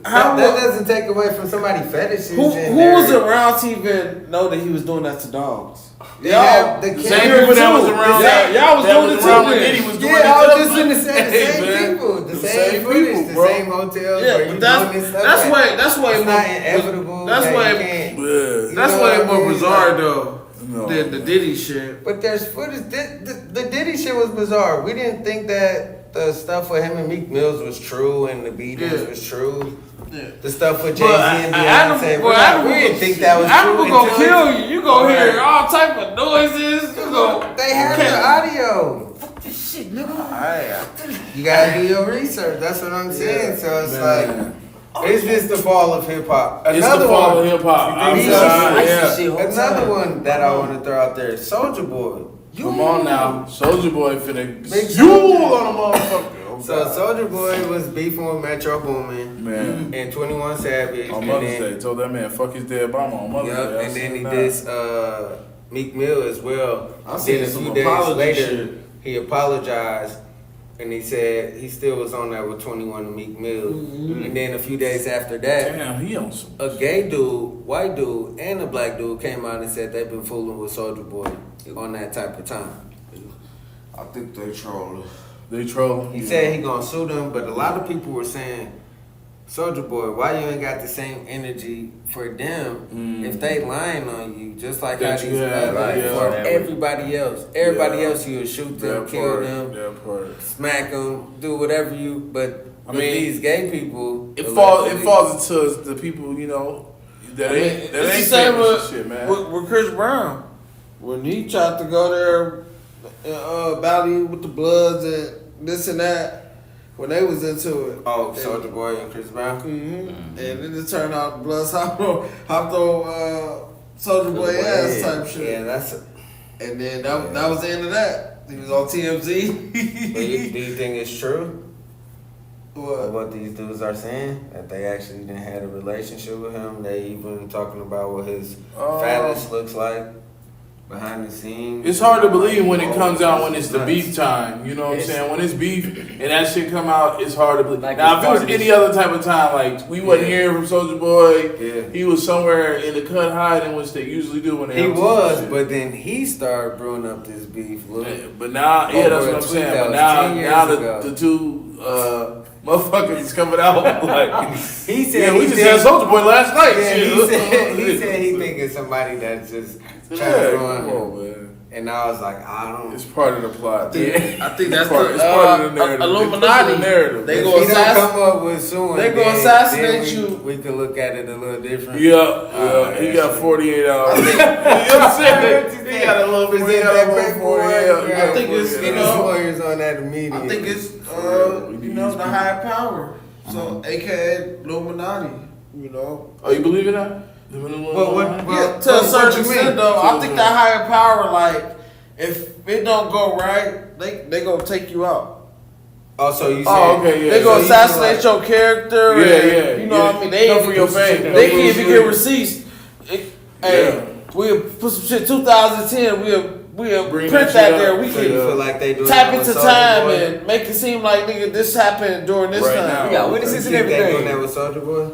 Speaker 3: How
Speaker 2: that
Speaker 3: wa-
Speaker 2: doesn't take away from somebody's fetishes.
Speaker 3: Who
Speaker 2: and
Speaker 3: was
Speaker 2: their-
Speaker 3: around to even know that he was doing that to dogs?
Speaker 2: They have the
Speaker 1: Same
Speaker 2: camera
Speaker 1: people that
Speaker 2: too.
Speaker 1: was around.
Speaker 3: Y'all was
Speaker 1: that
Speaker 3: doing it too
Speaker 1: around when
Speaker 3: then.
Speaker 1: Diddy was doing
Speaker 2: Yeah, I
Speaker 1: it
Speaker 2: was
Speaker 1: too.
Speaker 2: just in the same
Speaker 1: Hey, man.
Speaker 2: people, the
Speaker 1: The
Speaker 2: same
Speaker 1: same
Speaker 2: footage,
Speaker 1: people,
Speaker 2: the
Speaker 1: bro.
Speaker 2: same hotels.
Speaker 3: Yeah,
Speaker 2: where
Speaker 3: but
Speaker 2: you
Speaker 3: that's
Speaker 2: doing this stuff
Speaker 3: that's
Speaker 2: at.
Speaker 3: way that's way
Speaker 2: It's
Speaker 3: more
Speaker 2: not inevitable.
Speaker 3: That's
Speaker 2: that
Speaker 3: way
Speaker 2: you can't-
Speaker 1: Yeah.
Speaker 3: that's
Speaker 2: You know
Speaker 3: way
Speaker 2: what I
Speaker 3: more
Speaker 2: mean?
Speaker 3: bizarre
Speaker 2: Like-
Speaker 3: though
Speaker 1: No.
Speaker 3: than the Diddy shit.
Speaker 2: But there's footage. The Diddy shit was bizarre. We didn't think that the stuff with him and Meek Mills was true and the beatings
Speaker 3: Yeah.
Speaker 2: was true.
Speaker 3: Yeah.
Speaker 2: The stuff with Jay
Speaker 3: But
Speaker 2: Z and
Speaker 3: Adam,
Speaker 2: Beyonce.
Speaker 3: well,
Speaker 2: We didn't think that was
Speaker 3: Adam
Speaker 2: true.
Speaker 3: gonna
Speaker 2: until
Speaker 3: kill
Speaker 2: it-
Speaker 3: you. You gonna hear
Speaker 2: Right.
Speaker 3: all type of noises. You go.
Speaker 2: They have the audio. You gotta do your research. That's what I'm saying. So it's
Speaker 1: Man.
Speaker 2: like, it's just the fall of hip hop.
Speaker 1: It's
Speaker 2: Another
Speaker 1: the fall
Speaker 2: one.
Speaker 1: of hip hop. I'm
Speaker 2: think
Speaker 1: sorry.
Speaker 2: so?
Speaker 1: Yeah.
Speaker 4: Shit, whole
Speaker 2: Another
Speaker 4: time.
Speaker 2: one that I want to throw out there, Soldier Boy.
Speaker 1: Come on now, Soldier Boy finna
Speaker 2: Big
Speaker 1: you
Speaker 2: Soulja.
Speaker 1: on a motherfucker. Oh,
Speaker 2: So
Speaker 1: God.
Speaker 2: Soldier Boy was beefing with Metro Boomin
Speaker 1: Man,
Speaker 2: and 21 Savage.
Speaker 1: on
Speaker 2: and
Speaker 1: Mother's
Speaker 2: then-
Speaker 1: Day, told that man fuck his dead mama on Mother's
Speaker 2: Yup,
Speaker 1: Day. I
Speaker 2: and then
Speaker 1: seen
Speaker 2: he
Speaker 1: that.
Speaker 2: did Meek Mill as well.
Speaker 3: I seen
Speaker 2: Then a
Speaker 3: some
Speaker 2: few days
Speaker 3: apology
Speaker 2: later,
Speaker 3: shit.
Speaker 2: he apologized and he said he still was on that with 21 and Meek Mill. And then a few days after that,
Speaker 1: Damn, he on some.
Speaker 2: a gay dude, white dude, and a black dude came out and said they've been fooling with Soldier Boy on that type of time.
Speaker 3: I think they trolling.
Speaker 1: They trolling.
Speaker 2: He said he gonna sue them, but a lot of people were saying, Soldier Boy, why you ain't got the same energy for them if they lying on you, just like how
Speaker 1: That
Speaker 2: these
Speaker 1: you have,
Speaker 2: other
Speaker 1: yeah.
Speaker 2: for everybody else. Everybody
Speaker 1: Yeah.
Speaker 2: else, you'll shoot them,
Speaker 1: That
Speaker 2: kill
Speaker 1: part,
Speaker 2: them,
Speaker 1: that part.
Speaker 2: smack them, do whatever you. But
Speaker 1: I
Speaker 2: with
Speaker 1: mean,
Speaker 2: these gay people,
Speaker 1: It falls into the people, you know, that ain't that
Speaker 3: it's
Speaker 1: ain't
Speaker 3: the same
Speaker 1: saying this shit, man.
Speaker 3: with Chris Brown when he tried to go there, Valley with the Bloods and this and that. when they was into it.
Speaker 2: Oh, Soulja Boy and Chris Brown.
Speaker 3: And then it turned out Bloods hopped on Soulja Boy ass type shit.
Speaker 2: Yeah, that's.
Speaker 3: And then that was the end of that. He was on TMZ.
Speaker 2: Do you think it's true? What these dudes are saying, that they actually didn't have a relationship with him? They even talking about what his phallus looks like behind the scenes.
Speaker 1: It's hard to believe when it comes out when it's the beef time. You know what I'm saying? When it's beef and that shit come out, it's hard to believe.
Speaker 4: Like
Speaker 1: now, if it was any other type of time, like we wasn't hearing from Soulja Boy, he was somewhere in the cut hiding, which they usually do when they.
Speaker 2: He was, but then he started brewing up this beef.
Speaker 1: But now, that's what I'm saying. But now the two motherfuckers is coming out like
Speaker 2: he said.
Speaker 1: We just had Soulja Boy last night.
Speaker 2: Yeah, he said he thinking somebody that's just trying to run him. And I was like, I don't.
Speaker 1: It's part of the plot.
Speaker 3: I think that's
Speaker 1: it's part of the narrative.
Speaker 3: Illuminati.
Speaker 1: The narrative.
Speaker 3: They
Speaker 2: if
Speaker 3: go
Speaker 2: he don't come up with soon.
Speaker 3: They go assassinate you.
Speaker 2: We can look at it a little different.
Speaker 1: Yeah. He got 48 hours. You know what I'm saying? He got a little bit. He got a little 48 hours.
Speaker 3: I think it's
Speaker 2: Get his lawyers on that immediately.
Speaker 3: I think it's the higher power. So AKA Illuminati.
Speaker 1: Oh, you believe in that?
Speaker 3: Well, to a certain extent, though, I think that higher power, like, if it don't go right, they gonna take you out.
Speaker 2: Oh, so you said?
Speaker 1: Oh, okay, yeah.
Speaker 3: They gonna assassinate your character. And, you know what I mean? They
Speaker 1: for your fame.
Speaker 3: They can't even get receipts. Hey, we'll put some shit. 2010. We'll print that there. We can
Speaker 2: feel like they do
Speaker 3: tap into time and make it seem like nigga this happened during this time.
Speaker 4: Now. We got witnesses and everything.
Speaker 2: They doing that with Soulja Boy?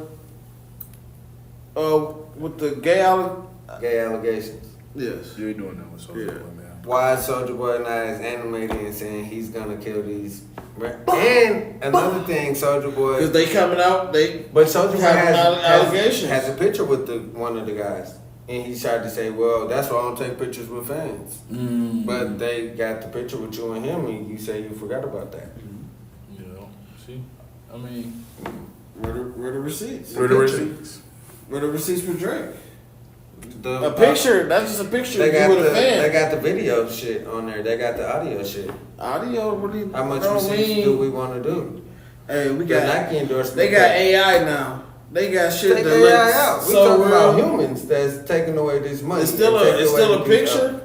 Speaker 3: With the gay
Speaker 2: allegations.
Speaker 3: Yes.
Speaker 1: You're doing that with Soulja Boy, man.
Speaker 2: Why is Soulja Boy not as animated and saying he's gonna kill these? And another thing, Soulja Boy,
Speaker 3: because they coming out,
Speaker 2: but Soulja Boy
Speaker 3: allegations.
Speaker 2: has a picture with one of the guys, and he tried to say, "Well, that's why I don't take pictures with fans." But they got the picture with you and him, and you say you forgot about that.
Speaker 1: See, I mean,
Speaker 3: where the receipts?
Speaker 1: Where the receipts?
Speaker 3: Where the receipts for Drake?
Speaker 2: A
Speaker 3: picture. That's just a picture.
Speaker 2: They got
Speaker 3: with a fan.
Speaker 2: They got the video shit on there. They got the audio shit.
Speaker 3: Audio? What do you?
Speaker 2: How much receipts do we want to do?
Speaker 3: Hey, we got
Speaker 2: Nike endorsement.
Speaker 3: They got AI now. They got shit
Speaker 2: Take
Speaker 3: that
Speaker 2: AI
Speaker 3: looks
Speaker 2: out. We
Speaker 3: so
Speaker 2: talking
Speaker 3: real.
Speaker 2: about humans that's taking away this money.
Speaker 3: It's still a picture.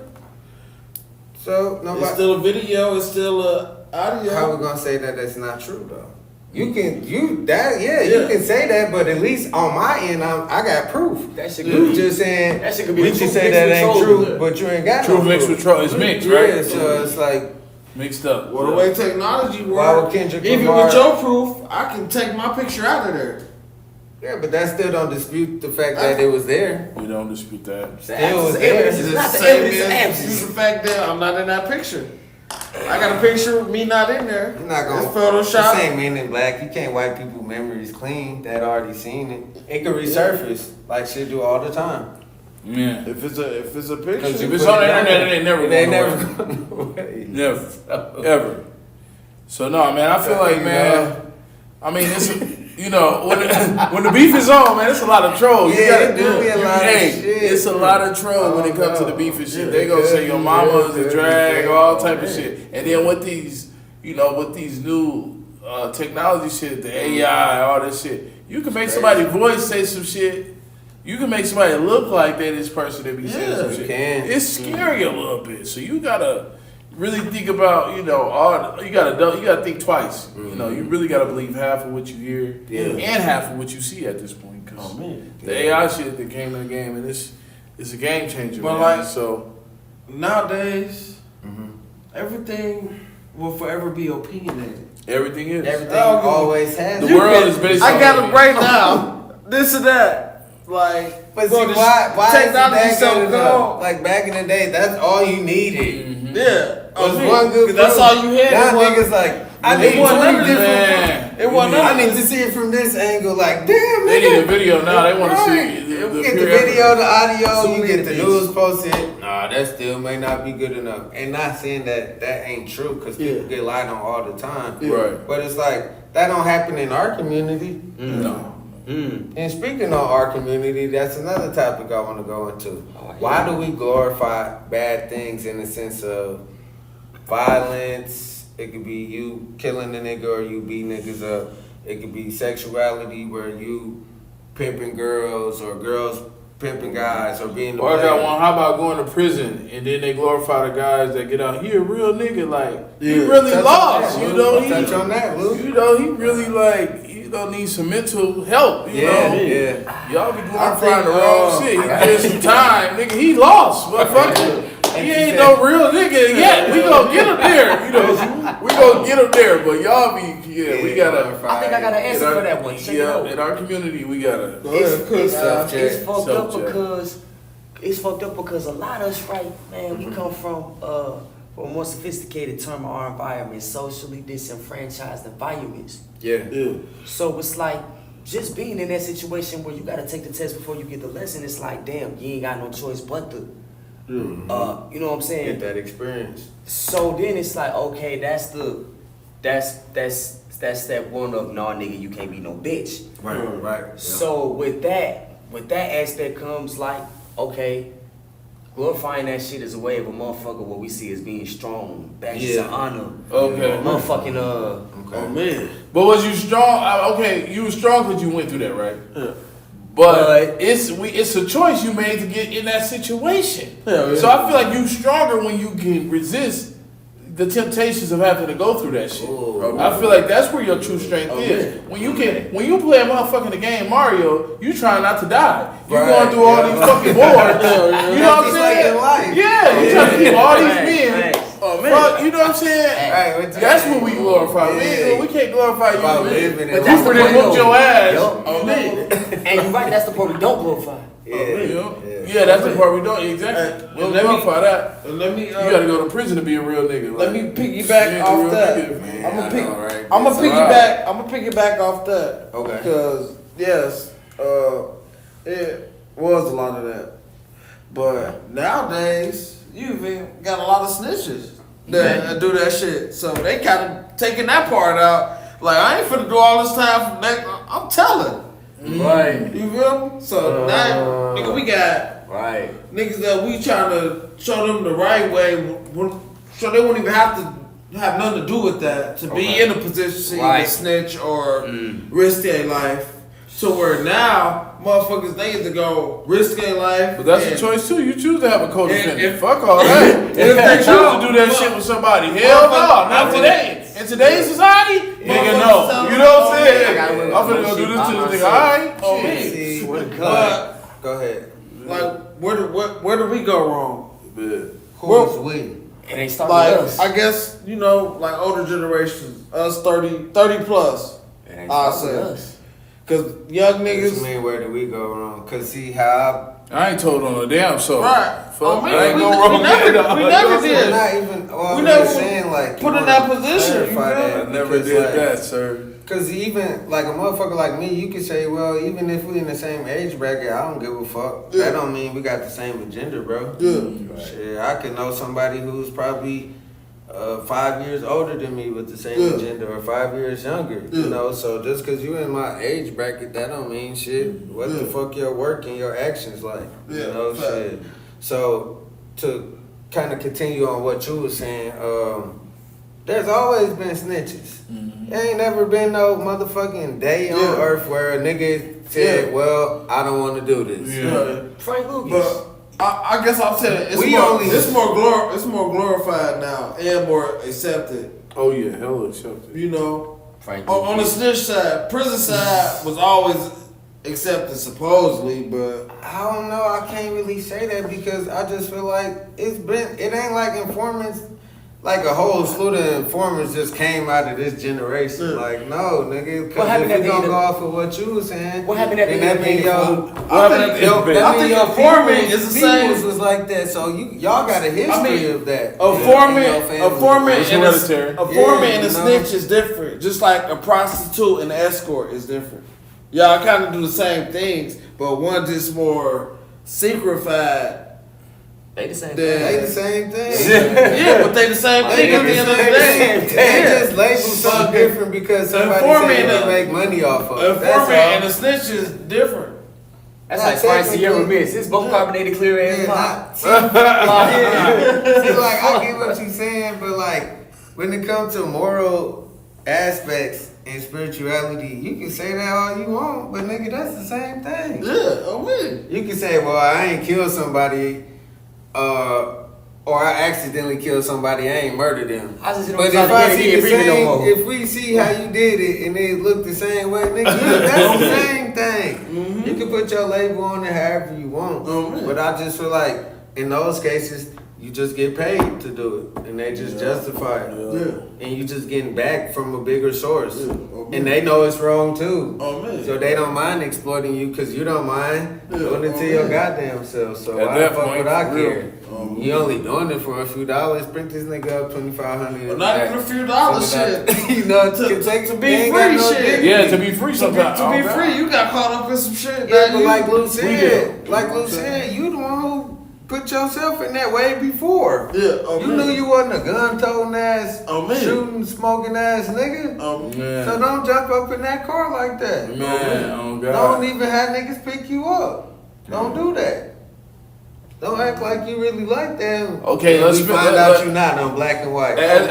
Speaker 2: So
Speaker 3: It's still a video. It's still a audio.
Speaker 2: How we gonna say that that's not true though? You can you can say that, but at least on my end, I got proof.
Speaker 4: That shit
Speaker 2: You just saying
Speaker 4: that shit could be
Speaker 2: we
Speaker 4: the
Speaker 2: can
Speaker 4: truth
Speaker 2: say
Speaker 4: mixed
Speaker 2: that
Speaker 4: with
Speaker 2: ain't
Speaker 4: troll.
Speaker 2: true, but you ain't got
Speaker 1: True
Speaker 2: no
Speaker 1: mixed
Speaker 2: proof.
Speaker 1: with troll. It's mixed, right?
Speaker 2: Yeah, so it's like
Speaker 1: mixed up.
Speaker 3: Well, the way technology
Speaker 2: why would
Speaker 3: works,
Speaker 2: Kendrick
Speaker 3: even
Speaker 2: Lamar,
Speaker 3: with your proof, I can take my picture out of there.
Speaker 2: Yeah, but that still don't dispute the fact that it was there.
Speaker 1: We don't dispute that.
Speaker 2: Still was there.
Speaker 3: It's
Speaker 4: not
Speaker 3: the
Speaker 4: the
Speaker 3: same
Speaker 4: evidence,
Speaker 3: as
Speaker 4: absence.
Speaker 3: the fact that I'm not in that picture. I got a picture of me not in there.
Speaker 2: You're not gonna
Speaker 3: It's Photoshop.
Speaker 2: This ain't Men in Black. You can't wipe people's memories clean that already seen it. It can resurface like shit do all the time.
Speaker 1: Yeah.
Speaker 3: If it's a picture,
Speaker 1: If it's on the internet, it ain't never
Speaker 2: It
Speaker 1: going
Speaker 2: ain't never
Speaker 1: away.
Speaker 2: going away.
Speaker 1: Never. Ever. So no, man, I feel like, man, I mean, it's when the beef is on, man, it's a lot of trolls.
Speaker 2: Yeah,
Speaker 1: You gotta
Speaker 2: it do be a lot of shit.
Speaker 1: It's a lot of troll when it comes to the beef and shit. They gonna say your mama is a drag, all type of shit. And then with these, with these new technology shit, the AI, all this shit, you can make somebody's voice say some shit. You can make somebody look like they're this person that be saying some shit. It's scary a little bit. So you gotta really think about, you gotta think twice.
Speaker 2: Mm-hmm.
Speaker 1: You really gotta believe half of what you hear and half of what you see at this point. Cause the AI shit that came in the game, and it's a game changer.
Speaker 3: But
Speaker 1: man.
Speaker 3: like,
Speaker 1: so
Speaker 3: nowadays, everything will forever be opinionated.
Speaker 1: everything is.
Speaker 2: Everything always has.
Speaker 1: The world is based on
Speaker 3: I got it
Speaker 1: opinion.
Speaker 3: right now. This and that. Like,
Speaker 2: But see,
Speaker 3: bro,
Speaker 2: why
Speaker 3: technology
Speaker 2: is it that
Speaker 3: so
Speaker 2: good
Speaker 3: cold.
Speaker 2: enough? Like back in the day, that's all you needed.
Speaker 3: Yeah.
Speaker 2: Was one good.
Speaker 3: That's
Speaker 2: proof.
Speaker 3: all you had.
Speaker 2: Now
Speaker 3: It wasn't-
Speaker 2: niggas like, I
Speaker 3: it
Speaker 2: need
Speaker 3: wasn't
Speaker 2: 20
Speaker 3: none of
Speaker 2: different.
Speaker 3: that. It wasn't none
Speaker 2: I
Speaker 3: of
Speaker 2: need
Speaker 3: that.
Speaker 2: to see it from this angle. Like, damn,
Speaker 1: They
Speaker 2: nigga.
Speaker 1: need a video now. They want to see
Speaker 2: You get the
Speaker 1: pure
Speaker 2: video, the audio,
Speaker 4: So
Speaker 2: you
Speaker 4: many
Speaker 2: get the
Speaker 4: things.
Speaker 2: news posted. Nah, that still may not be good enough. And not saying that ain't true, because people get lied on all the time.
Speaker 1: Right.
Speaker 2: But it's like, that don't happen in our community.
Speaker 1: No.
Speaker 2: And speaking on our community, that's another topic I want to go into. Why do we glorify bad things in the sense of violence It could be you killing a nigga or you beat niggas up. It could be sexuality where you pimping girls or girls pimping guys or being the
Speaker 1: Or I got
Speaker 2: player.
Speaker 1: one. How about going to prison and then they glorify the guys that get out? He a real nigga. Like he
Speaker 3: Yeah.
Speaker 1: really
Speaker 2: Touch on
Speaker 1: lost.
Speaker 2: that,
Speaker 1: You
Speaker 2: Lou.
Speaker 1: know he.
Speaker 2: Touch on that, Lou.
Speaker 1: You know he really like. You know need some mental help. You
Speaker 2: Yeah,
Speaker 1: know.
Speaker 2: yeah.
Speaker 1: Y'all be
Speaker 3: I
Speaker 1: glorifying the
Speaker 3: think,
Speaker 1: wrong shit. He did some time, nigga. He lost, motherfucker. He ain't no real nigga yet. We gonna get him there. You know, we gonna get him there. But y'all be, we gotta.
Speaker 4: I think I got an
Speaker 1: in
Speaker 4: answer
Speaker 1: our-
Speaker 4: for that one. Check it
Speaker 1: Yeah,
Speaker 4: out.
Speaker 1: in our community, we gotta.
Speaker 3: Go ahead, cook.
Speaker 4: It's fucked up
Speaker 1: Self-check.
Speaker 4: because a lot of us, right, man, we come from a more sophisticated term of our environment, socially disenfranchised environments.
Speaker 2: Yeah.
Speaker 3: Yeah.
Speaker 4: So it's like just being in that situation where you gotta take the test before you get the lesson. It's like, damn, you ain't got no choice but to, you know what I'm saying?
Speaker 2: Get that experience.
Speaker 4: So then it's like, okay, that's step one of nah, nigga, you can't be no bitch.
Speaker 2: Right.
Speaker 4: So with that aspect comes like, okay, glorifying that shit is a way of a motherfucker what we see as being strong, badges of honor.
Speaker 1: Okay.
Speaker 4: Motherfucking
Speaker 3: Oh man.
Speaker 1: But was you strong? Okay, you was strong because you went through that, right?
Speaker 3: Yeah.
Speaker 1: But it's a choice you made to get in that situation.
Speaker 3: Yeah, yeah.
Speaker 1: So I feel like you stronger when you can resist the temptations of having to go through that shit.
Speaker 2: Ooh.
Speaker 1: I feel like that's where your true strength is. When you play a motherfucking the game Mario, you trying not to die. You
Speaker 2: Right,
Speaker 1: going through all
Speaker 2: yeah.
Speaker 1: these fucking wars. You know what I'm
Speaker 2: Just like
Speaker 1: saying?
Speaker 2: in life.
Speaker 1: Yeah, you trying to keep all these men.
Speaker 4: Thanks.
Speaker 3: Oh man.
Speaker 1: Fuck, you know what I'm saying?
Speaker 2: Right,
Speaker 1: That's what we glorify.
Speaker 2: Yeah.
Speaker 1: We can't glorify you.
Speaker 2: About living
Speaker 4: But
Speaker 2: and
Speaker 4: that's the
Speaker 1: Cooper done
Speaker 4: point,
Speaker 1: whooped
Speaker 4: though.
Speaker 1: your ass.
Speaker 4: Yup.
Speaker 1: Oh man.
Speaker 4: And you're right, that's the part we don't glorify.
Speaker 1: Yeah, that's the part we don't exactly. We don't
Speaker 3: Let me-
Speaker 1: glorify that.
Speaker 3: Let me.
Speaker 1: You gotta go to prison to be a real nigga.
Speaker 3: Let
Speaker 1: like,
Speaker 3: me
Speaker 1: you
Speaker 3: piggyback
Speaker 1: ain't a
Speaker 3: off
Speaker 1: real
Speaker 3: that.
Speaker 1: nigga.
Speaker 2: Man,
Speaker 3: I'm
Speaker 2: I
Speaker 3: gonna
Speaker 2: know, right?
Speaker 3: I'm gonna
Speaker 2: It's
Speaker 3: piggyback. I'm gonna piggyback off that.
Speaker 2: Okay.
Speaker 3: Because yes, it was a lot of that, but nowadays you even got a lot of snitches that do that shit. So they kind of taking that part out. Like I ain't finna do all this time for that. I'm telling.
Speaker 4: Right.
Speaker 3: You feel me? So now, nigga, we got
Speaker 4: Right.
Speaker 3: niggas that we trying to show them the right way, so they won't even have to have nothing to do with that to be
Speaker 4: Okay.
Speaker 3: in a position
Speaker 4: Right.
Speaker 3: to snitch or risk their life. So where now motherfuckers they either go risk their life,
Speaker 1: But that's
Speaker 3: and-
Speaker 1: a choice too. You choose to have a co-defendant.
Speaker 3: If-
Speaker 1: Fuck all that. If they
Speaker 3: they
Speaker 1: choose
Speaker 3: don't,
Speaker 1: to do that shit with somebody, hell no, not today. In today's society, nigga, no. You know what I'm saying?
Speaker 4: I gotta
Speaker 1: I'm
Speaker 4: live
Speaker 1: finna
Speaker 4: with
Speaker 1: go do
Speaker 4: shit
Speaker 1: this
Speaker 4: by
Speaker 1: to this nigga.
Speaker 4: myself.
Speaker 1: Alright?
Speaker 3: Oh,
Speaker 1: Shit.
Speaker 3: man.
Speaker 2: See,
Speaker 4: Swear to
Speaker 3: But
Speaker 4: God.
Speaker 2: go ahead.
Speaker 3: like where do we go wrong?
Speaker 2: Who's we?
Speaker 4: It ain't starting
Speaker 3: Like
Speaker 4: with us.
Speaker 3: I guess you know like older generations, us 30 plus.
Speaker 4: It ain't
Speaker 3: I'll
Speaker 4: starting with
Speaker 3: say.
Speaker 4: us.
Speaker 3: Cause young
Speaker 2: What you
Speaker 3: niggas,
Speaker 2: mean, where do we go wrong? Cause see how
Speaker 1: I ain't told on a damn soul.
Speaker 3: right?
Speaker 1: Fuck,
Speaker 3: I
Speaker 1: I ain't
Speaker 3: mean,
Speaker 1: go
Speaker 3: we
Speaker 1: wrong
Speaker 3: never,
Speaker 1: with it.
Speaker 3: we
Speaker 1: You
Speaker 3: never
Speaker 1: know what I'm
Speaker 3: did.
Speaker 2: we're not even. Well,
Speaker 3: We
Speaker 2: I'm
Speaker 3: never
Speaker 2: just saying like
Speaker 3: put
Speaker 2: you
Speaker 3: in that
Speaker 2: wanna
Speaker 3: position, you
Speaker 2: clarify
Speaker 3: feel?
Speaker 2: that
Speaker 1: I never
Speaker 2: because,
Speaker 1: did
Speaker 2: like,
Speaker 1: that, sir.
Speaker 2: Cause even like a motherfucker like me, you could say, well, even if we in the same age bracket, I don't give a fuck.
Speaker 3: Yeah.
Speaker 2: That don't mean we got the same agenda, bro.
Speaker 3: Yeah.
Speaker 2: Shit, I can know somebody who's probably 5 years older than me with the same
Speaker 3: Yeah.
Speaker 2: agenda, or 5 years younger.
Speaker 3: Yeah.
Speaker 2: You know, so just cause you in my age bracket, that don't mean shit. What the
Speaker 3: Yeah.
Speaker 2: fuck your work and your actions like?
Speaker 3: Yeah,
Speaker 2: You know,
Speaker 3: fact.
Speaker 2: shit. So to kind of continue on what you were saying, there's always been snitches. There ain't never been no motherfucking day on
Speaker 3: Yeah.
Speaker 2: earth where a nigga said,
Speaker 3: Yeah.
Speaker 2: well, I don't want to do this.
Speaker 3: Yeah.
Speaker 4: Frank Lucas.
Speaker 3: But I guess I'm saying it's
Speaker 2: We
Speaker 3: more,
Speaker 2: only-
Speaker 3: it's more glorified now and more accepted.
Speaker 1: Oh yeah, hell accepted.
Speaker 3: You know,
Speaker 4: Frank
Speaker 3: on the
Speaker 4: Lucas.
Speaker 3: snitch side, prison side was always accepted supposedly, but
Speaker 2: I don't know. I can't really say that because I just feel like it ain't like informants, like a whole slew of informers just came out of this generation.
Speaker 3: Yeah.
Speaker 2: Like, no, nigga,
Speaker 4: What
Speaker 2: because
Speaker 4: happened
Speaker 2: if
Speaker 4: at
Speaker 2: we
Speaker 4: the
Speaker 2: gonna
Speaker 4: end
Speaker 2: go
Speaker 4: of-
Speaker 2: off of what you was saying,
Speaker 4: What happened at the
Speaker 2: then
Speaker 4: end
Speaker 2: that
Speaker 4: of
Speaker 2: mean
Speaker 4: the
Speaker 2: yo,
Speaker 3: I
Speaker 2: that
Speaker 3: think
Speaker 2: mean your
Speaker 3: informant
Speaker 2: peoples-
Speaker 3: is the same.
Speaker 2: peoples was like that. So y'all got a history of that.
Speaker 3: A
Speaker 2: in
Speaker 3: foreman,
Speaker 2: your
Speaker 3: a
Speaker 2: family.
Speaker 3: foreman,
Speaker 1: It's
Speaker 3: and
Speaker 1: hereditary.
Speaker 3: a foreman and a
Speaker 2: you know?
Speaker 3: snitch is different. Just like a prostitute and an escort is different. Y'all kind of do the same things, but one just more secretified.
Speaker 4: They the same
Speaker 3: Yeah.
Speaker 2: They
Speaker 4: thing.
Speaker 2: the same thing.
Speaker 3: Yeah, but they the same thing at the end of the day.
Speaker 2: They just label something different because somebody
Speaker 3: foreman
Speaker 2: said
Speaker 3: and
Speaker 2: they make money off of
Speaker 3: A
Speaker 2: it. That's
Speaker 3: foreman
Speaker 2: all.
Speaker 3: and a snitch is different.
Speaker 4: That's
Speaker 2: Not
Speaker 4: like Sprite
Speaker 2: technically.
Speaker 4: Sierra Mist. It's both carbonated clear
Speaker 2: Yeah,
Speaker 4: ass pop.
Speaker 2: not- See, like I get what you're saying, but like when it comes to moral aspects and spirituality, you can say that all you want, but nigga, that's the same thing.
Speaker 3: Yeah, I mean.
Speaker 2: You can say, well, I ain't killed somebody, or I accidentally killed somebody, I ain't murdered them.
Speaker 4: I just
Speaker 2: But if I see the same, if we see how you did it and it looked the same way, nigga, that's the same thing.
Speaker 3: Mm-hmm.
Speaker 2: You can put your label on it however you want. But I just feel like in those cases, you just get paid to do it, and they just justify it.
Speaker 3: Yeah.
Speaker 2: And you just getting back from a bigger source.
Speaker 3: Yeah.
Speaker 2: And they know it's wrong too.
Speaker 3: Man.
Speaker 2: So they don't mind exploiting you because you don't mind doing it to your goddamn self. So
Speaker 1: At
Speaker 2: why
Speaker 1: that
Speaker 2: the fuck
Speaker 1: point,
Speaker 2: would I
Speaker 1: for real.
Speaker 2: care? You only doing it for a few dollars. Print this nigga up $2,500.
Speaker 3: Not even a few dollars, shit.
Speaker 2: You know, to take
Speaker 3: To be
Speaker 2: ain't
Speaker 3: free,
Speaker 2: got no
Speaker 3: shit.
Speaker 2: dignity.
Speaker 1: Yeah, to be free sometimes.
Speaker 3: To be free, you got caught up in some shit.
Speaker 2: Yeah,
Speaker 3: that
Speaker 2: but
Speaker 3: you-
Speaker 2: like Lou
Speaker 1: We
Speaker 2: said,
Speaker 1: do.
Speaker 2: you the one who put yourself in that way before.
Speaker 3: Yeah,
Speaker 2: You knew you wasn't a gun-toting ass,
Speaker 3: man.
Speaker 2: shooting, smoking ass nigga.
Speaker 1: Man.
Speaker 2: So don't jump up in that car like that.
Speaker 1: Man, oh God.
Speaker 2: Don't even have niggas pick you up. Don't do that. Don't act like you really like them.
Speaker 1: Okay, let's
Speaker 2: we
Speaker 1: spin-
Speaker 2: find
Speaker 1: let-
Speaker 2: out you not on black and white.
Speaker 1: As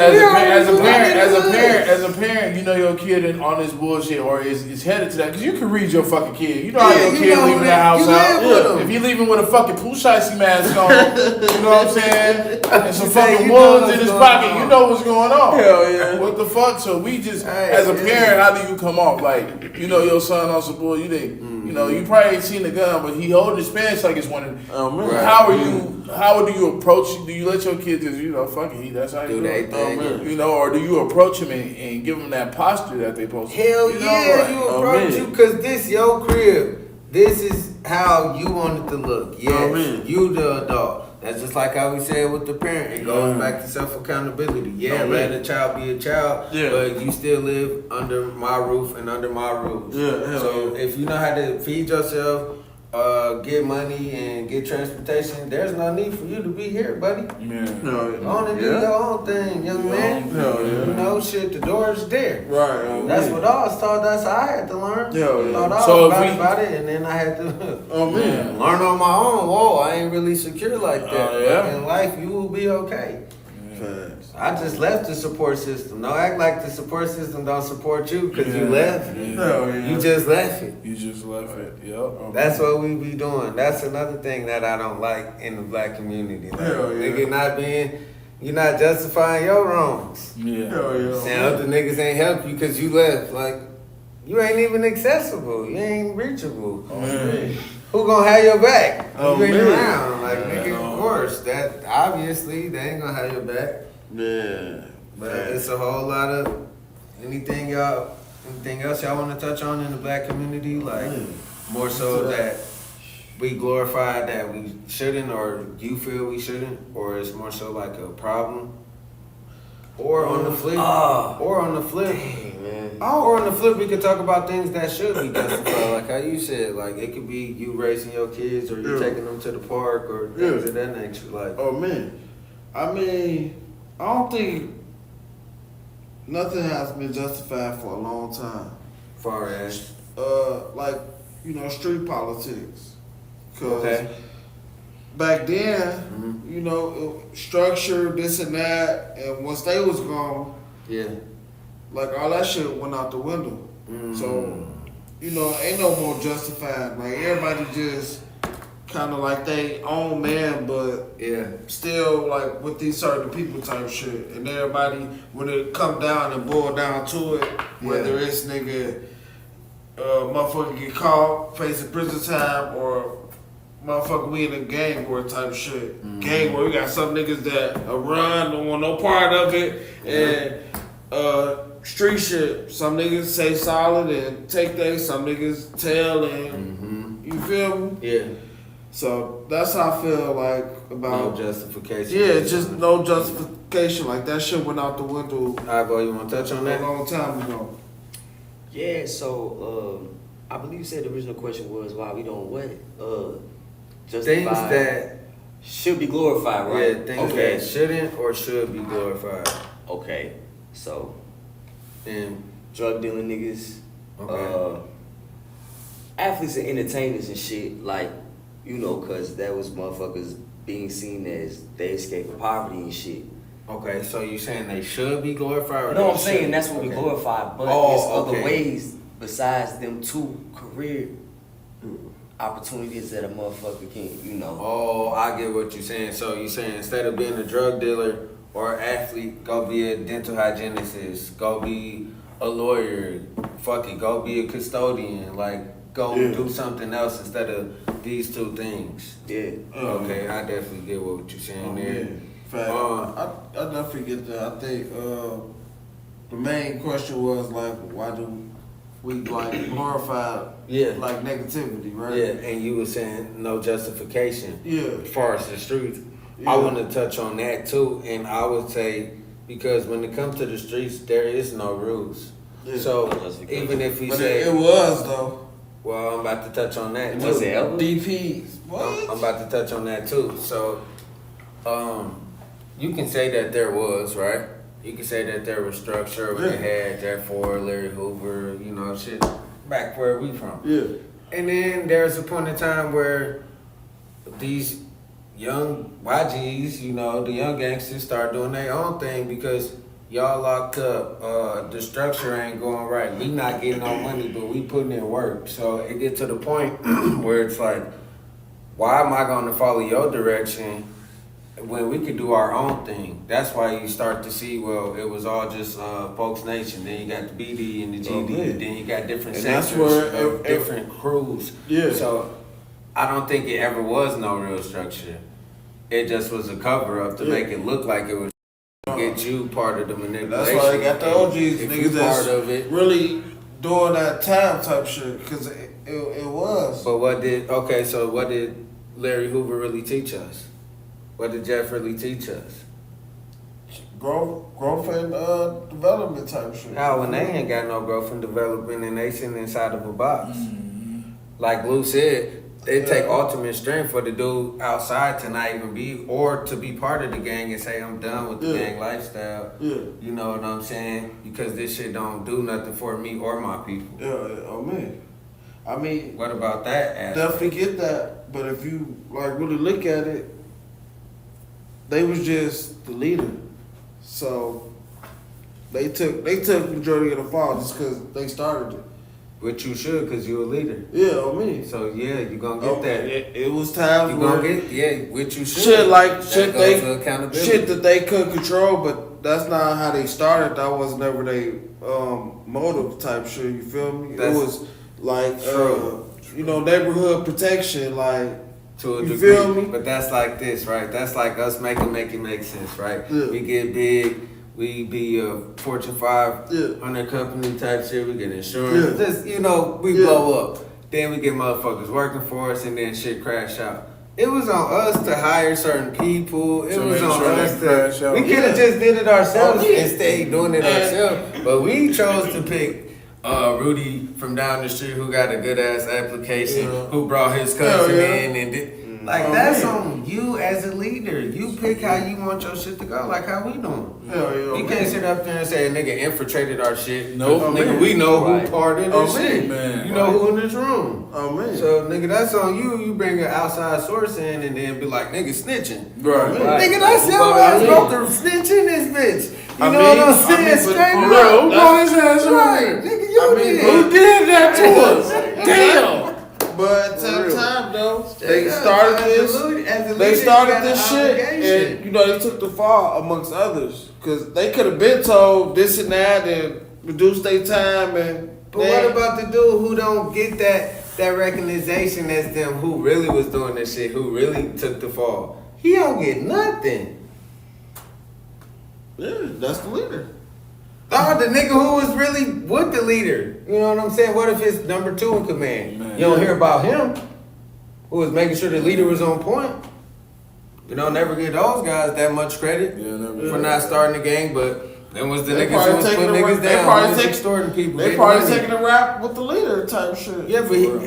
Speaker 2: As
Speaker 1: a parent, you know your kid is on this bullshit or is headed to that because you can read your fucking kid. You know how your kid leaving the house out. If he leaving with a fucking pool shiesty mask on, you know what I'm saying, and some fucking wolves in his pocket, you know what's going on.
Speaker 3: Hell yeah.
Speaker 1: What the fuck? So we just, as a parent, how do you come off like you know your son on some bull? You think you know you probably ain't seen the gun, but he holding his pants like it's one of them.
Speaker 3: man.
Speaker 1: How are you? How do you approach? Do you let your kids just fuck it? That's how you
Speaker 2: Do they
Speaker 1: it?
Speaker 2: thing.
Speaker 1: You know, or do you approach them and give them that posture that they supposed to?
Speaker 2: Hell
Speaker 1: you know,
Speaker 2: yeah,
Speaker 1: like,
Speaker 2: you approach you because this your crib. This is how you want it to look. Yes, you the adult. That's just like how we said with the parent. It goes back to self accountability. Yeah, let a child be a child, but you still live under my roof and under my rules. So if you know how to feed yourself, get money and get transportation, there's no need for you to be here, buddy. Go on and do your own thing, young man. You know, shit, the door is there.
Speaker 3: Right.
Speaker 2: That's what I was taught. That's how I had to learn. Thought I
Speaker 1: So
Speaker 2: was
Speaker 1: if we-
Speaker 2: about it, and then I had to learn on my own. Whoa, I ain't really secure like that. But in life, you will be okay. I just left the support system. Don't act like the support system don't support you because you left. You just left it.
Speaker 1: You just left it. Yep.
Speaker 2: That's what we be doing. That's another thing that I don't like in the black community. Like, nigga you're not justifying your wrongs.
Speaker 1: Yeah.
Speaker 2: Saying other niggas ain't help you because you left. Like, you ain't even accessible. You ain't reachable. Who gonna have your back? You ain't around. Like, nigga, of course. That, obviously, they ain't gonna have your back. But it's a whole lot of anything else y'all want to touch on in the black community? Like, more so that we glorify that we shouldn't, or you feel we shouldn't, or it's more so like a problem. Or on the flip, we could talk about things that should be justified, like how you said, like it could be you raising your kids, or you taking them to the park, or things of that nature. Like,
Speaker 3: I mean, I don't think nothing has been justified for a long time.
Speaker 2: far as
Speaker 3: Like, street politics. Cause back then, structure, this and that, and once they was gone, like all that shit went out the window. So, ain't no more justified. Like everybody just kind of like they own man, but still like with these certain people type shit. And everybody, when it come down and boil down to it, whether it's nigga, motherfucker get caught, facing prison time, or motherfucker we in a gang war type shit. Gang war, we got some niggas that run, don't want no part of it, and street shit. Some niggas say solid and take they, some niggas tell and you feel me?
Speaker 2: Yeah.
Speaker 3: So that's how I feel like about
Speaker 2: No justification.
Speaker 3: Yeah, just no justification. Like that shit went out the window
Speaker 2: Alright, boy, you want to touch on
Speaker 3: a
Speaker 2: that?
Speaker 3: long time ago.
Speaker 4: Yeah, so I believe you said the original question was why we don't justify
Speaker 2: Things that
Speaker 4: should be glorified, right?
Speaker 2: Yeah, things that shouldn't or should be glorified.
Speaker 4: Okay, so
Speaker 2: And
Speaker 4: drug dealing niggas, athletes and entertainers and shit, like, cause that was motherfuckers being seen as they escaped poverty and shit.
Speaker 2: Okay, so you saying they should be glorified? Or
Speaker 4: No,
Speaker 2: they
Speaker 4: I'm saying
Speaker 2: shouldn't?
Speaker 4: that's what we
Speaker 2: Okay.
Speaker 4: glorify, but
Speaker 2: Oh,
Speaker 4: it's other
Speaker 2: okay.
Speaker 4: ways besides them two career opportunities that a motherfucker can, you know.
Speaker 2: Oh, I get what you're saying. So you're saying instead of being a drug dealer or athlete, go be a dental hygienist, go be a lawyer, fuck it, go be a custodian, like go do something else instead of these two things.
Speaker 4: Yeah.
Speaker 2: Okay, I definitely get what you're saying there.
Speaker 3: Fact, I definitely get that. I think the main question was like, why do we like glorify like negativity, right?
Speaker 2: Yeah, and you were saying no justification.
Speaker 3: Yeah.
Speaker 2: As far as the streets,
Speaker 3: Yeah.
Speaker 2: I want to touch on that too, and I would say because when it comes to the streets, there is no rules.
Speaker 3: Yeah.
Speaker 2: So
Speaker 4: No justification.
Speaker 2: even if we
Speaker 3: But
Speaker 2: say,
Speaker 3: it was though.
Speaker 2: well, I'm about to touch on that
Speaker 4: Was
Speaker 2: too.
Speaker 4: it ever?
Speaker 3: DPs. What?
Speaker 2: I'm about to touch on that too. So, you can say that there was, right? You can say that there was structure when they had Jeff Ford, Larry Hoover, you know, shit, back where we from.
Speaker 3: Yeah.
Speaker 2: And then there's a point in time where these young YGs, you know, the young gangsters start doing their own thing because y'all locked up. The structure ain't going right. We not getting no money, but we putting in work. So it get to the point where it's like, why am I going to follow your direction when we could do our own thing? That's why you start to see, well, it was all just Folks Nation. Then you got the BD and the GD. Then you got different
Speaker 3: And that's
Speaker 2: sectors
Speaker 3: where
Speaker 2: of different crews.
Speaker 3: Yeah.
Speaker 2: So I don't think it ever was no real structure. It just was a cover up to make it look like it was get you part of the manipulation.
Speaker 3: That's why they got the OGs,
Speaker 2: If
Speaker 3: niggas
Speaker 2: you
Speaker 3: that's
Speaker 2: part of it.
Speaker 3: really doing that time type shit, because it was.
Speaker 2: But what did Larry Hoover really teach us? What did Jeff really teach us?
Speaker 3: Growth and development type shit.
Speaker 2: Now, when they ain't got no growth and development and they sitting inside of a box. Like Lou said, it take ultimate strength for the dude outside to not even be, or to be part of the gang and say, I'm done with the gang lifestyle.
Speaker 3: Yeah.
Speaker 2: You know what I'm saying? Because this shit don't do nothing for me or my people.
Speaker 3: Yeah, oh man. I mean,
Speaker 2: What about that aspect?
Speaker 3: definitely get that, but if you like really look at it, they was just the leader. So they took majority of the fall just because they started it.
Speaker 2: Which you should, because you're a leader.
Speaker 3: Yeah, on me.
Speaker 2: So, yeah, you're going to get that.
Speaker 3: It was times
Speaker 2: You
Speaker 3: where
Speaker 2: gonna get, which you should.
Speaker 3: shit like
Speaker 2: That
Speaker 3: shit
Speaker 2: goes to accountability.
Speaker 3: shit that they couldn't control, but that's not how they started. That was never their motive type shit. You feel me?
Speaker 2: That's
Speaker 3: it was like
Speaker 2: true.
Speaker 3: neighborhood protection, like.
Speaker 2: To a
Speaker 3: You
Speaker 2: degree,
Speaker 3: feel me?
Speaker 2: but that's like this, right? That's like us make it make sense, right?
Speaker 3: Yeah.
Speaker 2: We get big, we be a Fortune 500 company type shit, we get insurance,
Speaker 3: Yeah.
Speaker 2: just, we blow up. Then we get motherfuckers working for us and then shit crash out. It was on us to hire certain people. It
Speaker 1: To
Speaker 2: was
Speaker 1: make
Speaker 2: on
Speaker 1: sure
Speaker 2: us
Speaker 1: they crash
Speaker 2: to.
Speaker 1: out.
Speaker 2: We could have just did it ourselves
Speaker 3: Oh, yeah.
Speaker 2: and stayed doing it ourselves. But we chose to pick Rudy from down the street who got a good ass application, who brought his cousin
Speaker 3: Hell yeah.
Speaker 2: in and did. Like
Speaker 3: Oh,
Speaker 2: that's
Speaker 3: man.
Speaker 2: on you as a leader. You pick how you want your shit to go. Like how we doing.
Speaker 3: Hell yeah,
Speaker 2: You
Speaker 3: man.
Speaker 2: can't sit up there and say a nigga infiltrated our shit.
Speaker 1: Nope.
Speaker 2: Nigga,
Speaker 3: man.
Speaker 2: we know who
Speaker 4: Right.
Speaker 2: part of
Speaker 3: Oh,
Speaker 2: this
Speaker 3: man.
Speaker 2: shit.
Speaker 1: Man.
Speaker 2: You know who in this room.
Speaker 3: Oh man.
Speaker 2: So nigga, that's on you. You bring an outside source in and then be like, nigga snitching.
Speaker 1: Right.
Speaker 4: Right.
Speaker 2: Nigga, that's your
Speaker 4: But
Speaker 2: ass
Speaker 4: I
Speaker 2: broke the snitch in this bitch. You
Speaker 3: I
Speaker 2: know
Speaker 3: mean-
Speaker 2: what I'm
Speaker 3: I
Speaker 2: saying?
Speaker 3: mean, but
Speaker 2: Straight
Speaker 3: for
Speaker 2: up.
Speaker 3: real,
Speaker 1: Who brought his ass over
Speaker 2: Right.
Speaker 1: here?
Speaker 2: Nigga, you
Speaker 3: I mean,
Speaker 2: did.
Speaker 1: Who did that to us? Damn.
Speaker 3: But at the
Speaker 1: For real.
Speaker 3: same time though,
Speaker 2: Straight
Speaker 3: they
Speaker 2: up,
Speaker 3: started
Speaker 2: as a
Speaker 3: this.
Speaker 2: leader- as a
Speaker 3: They
Speaker 2: leader,
Speaker 3: started
Speaker 2: you got
Speaker 3: this
Speaker 2: an
Speaker 3: shit,
Speaker 2: obligation.
Speaker 3: and they took the fall amongst others, cause they could have been told this and that and reduce their time and.
Speaker 2: But what about the dude who don't get that recognition as them who really was doing this shit, who really took the fall? He don't get nothing.
Speaker 3: Yeah, that's the leader.
Speaker 2: Oh, the nigga who was really with the leader. You know what I'm saying? What if it's number 2 in command?
Speaker 1: Man.
Speaker 2: You don't hear about him, who was making sure the leader was on point. You don't never give those guys that much credit
Speaker 1: Yeah, never.
Speaker 2: for not starting the game, but Them was the
Speaker 3: They
Speaker 2: niggas
Speaker 3: probably
Speaker 2: who was
Speaker 3: taking
Speaker 2: putting
Speaker 3: the rap-
Speaker 2: niggas
Speaker 3: they
Speaker 2: down.
Speaker 3: probably
Speaker 2: They was
Speaker 3: take-
Speaker 2: extorting people.
Speaker 3: They
Speaker 2: They
Speaker 3: probably
Speaker 2: money.
Speaker 3: taking a rap with the leader type shit.
Speaker 2: Yeah,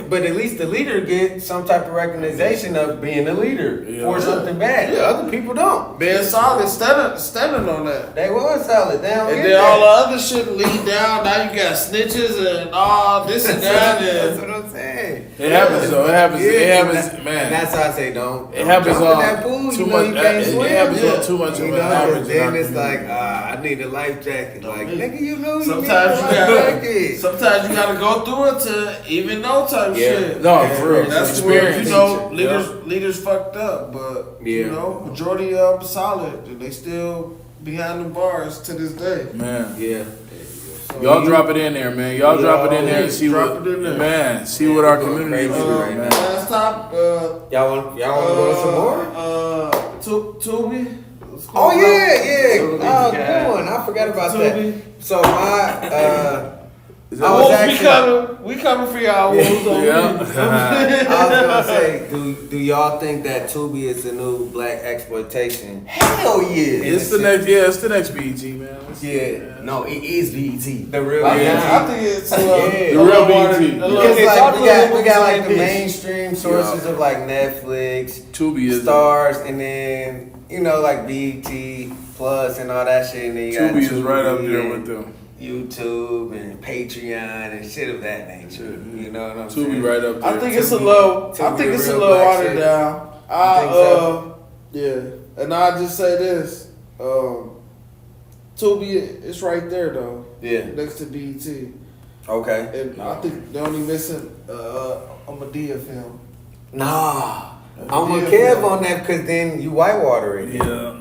Speaker 2: but at least the leader get some type of recognition of being a leader for something bad.
Speaker 3: Yeah.
Speaker 2: Other people don't.
Speaker 3: Being solid, standing on that.
Speaker 2: They was solid. They don't
Speaker 3: And
Speaker 2: get
Speaker 3: then
Speaker 2: that.
Speaker 3: all the other shit lead down. Now you got snitches and all this and that.
Speaker 2: That's
Speaker 3: And
Speaker 2: what I'm saying.
Speaker 1: It happens though. It happens.
Speaker 2: Yeah,
Speaker 1: It happens,
Speaker 2: and
Speaker 1: man.
Speaker 2: that's how I say don't.
Speaker 1: It happens
Speaker 2: jump in
Speaker 1: on
Speaker 2: that pool.
Speaker 1: too
Speaker 2: You know
Speaker 1: much.
Speaker 2: you can't
Speaker 1: It
Speaker 2: swim.
Speaker 1: happens on too much
Speaker 2: You
Speaker 1: of
Speaker 2: know,
Speaker 1: an average.
Speaker 2: then it's like, I need a life jacket. Like, nigga, you know you
Speaker 3: sometimes
Speaker 2: need a
Speaker 3: you
Speaker 2: life
Speaker 3: gotta,
Speaker 2: jacket.
Speaker 3: sometimes you gotta go through it to even know type shit.
Speaker 1: No, for real.
Speaker 3: That's where
Speaker 1: Experience.
Speaker 3: you know
Speaker 1: Yeah.
Speaker 3: leaders fucked up, but
Speaker 2: Yeah.
Speaker 3: you know majority of them solid and they still behind the bars to this day.
Speaker 1: Man.
Speaker 2: Yeah.
Speaker 3: So
Speaker 1: Y'all drop it in there, man. Y'all drop it in there and
Speaker 3: yeah,
Speaker 1: see
Speaker 3: drop
Speaker 1: what,
Speaker 3: it in there.
Speaker 1: man. See what our
Speaker 2: we're going
Speaker 1: community is
Speaker 2: crazy
Speaker 1: doing,
Speaker 2: right
Speaker 1: man.
Speaker 2: now.
Speaker 3: Last top,
Speaker 2: Y'all want to go some more?
Speaker 3: Tubi.
Speaker 2: Oh yeah.
Speaker 3: Tubi.
Speaker 2: Oh, good one. I forgot about
Speaker 3: Tubi.
Speaker 2: that. So my
Speaker 1: Is
Speaker 2: I
Speaker 1: that
Speaker 2: was
Speaker 3: Wolves,
Speaker 2: actually-
Speaker 3: we coming for y'all. Wolves on me.
Speaker 2: I was gonna say, do y'all think that Tubi is the new black exploitation? Hell yeah!
Speaker 1: It's the next, yeah, it's the next BET, man.
Speaker 2: Yeah.
Speaker 4: No, it is BET.
Speaker 2: The real
Speaker 4: Right
Speaker 2: BET.
Speaker 4: now,
Speaker 3: I think it's
Speaker 2: Yeah.
Speaker 1: The real BET.
Speaker 2: Because
Speaker 4: It's
Speaker 2: like
Speaker 4: all
Speaker 2: we got
Speaker 4: little
Speaker 2: like the
Speaker 4: movies like
Speaker 2: mainstream sources of like Netflix,
Speaker 1: Tubi is
Speaker 2: Stars, and then like BET Plus and all that shit. And then you got
Speaker 1: Tubi is right up there
Speaker 2: and
Speaker 1: with them.
Speaker 2: YouTube and Patreon and shit of that nature. You know what I'm saying?
Speaker 1: Tubi right up there.
Speaker 3: I think it's a
Speaker 2: Tubi-
Speaker 3: little.
Speaker 2: Tubi
Speaker 3: I think it's a
Speaker 2: real
Speaker 3: little
Speaker 2: black
Speaker 3: watered
Speaker 2: shit.
Speaker 3: down.
Speaker 2: think so?
Speaker 3: Yeah, and I just say this. Tubi, it's right there though,
Speaker 2: Yeah.
Speaker 3: next to BET,
Speaker 2: Okay.
Speaker 3: and I think they're only missing a Medea film.
Speaker 2: Nah. I'm with
Speaker 3: Yeah.
Speaker 2: Kev on that because then you whitewater it.
Speaker 1: Yeah.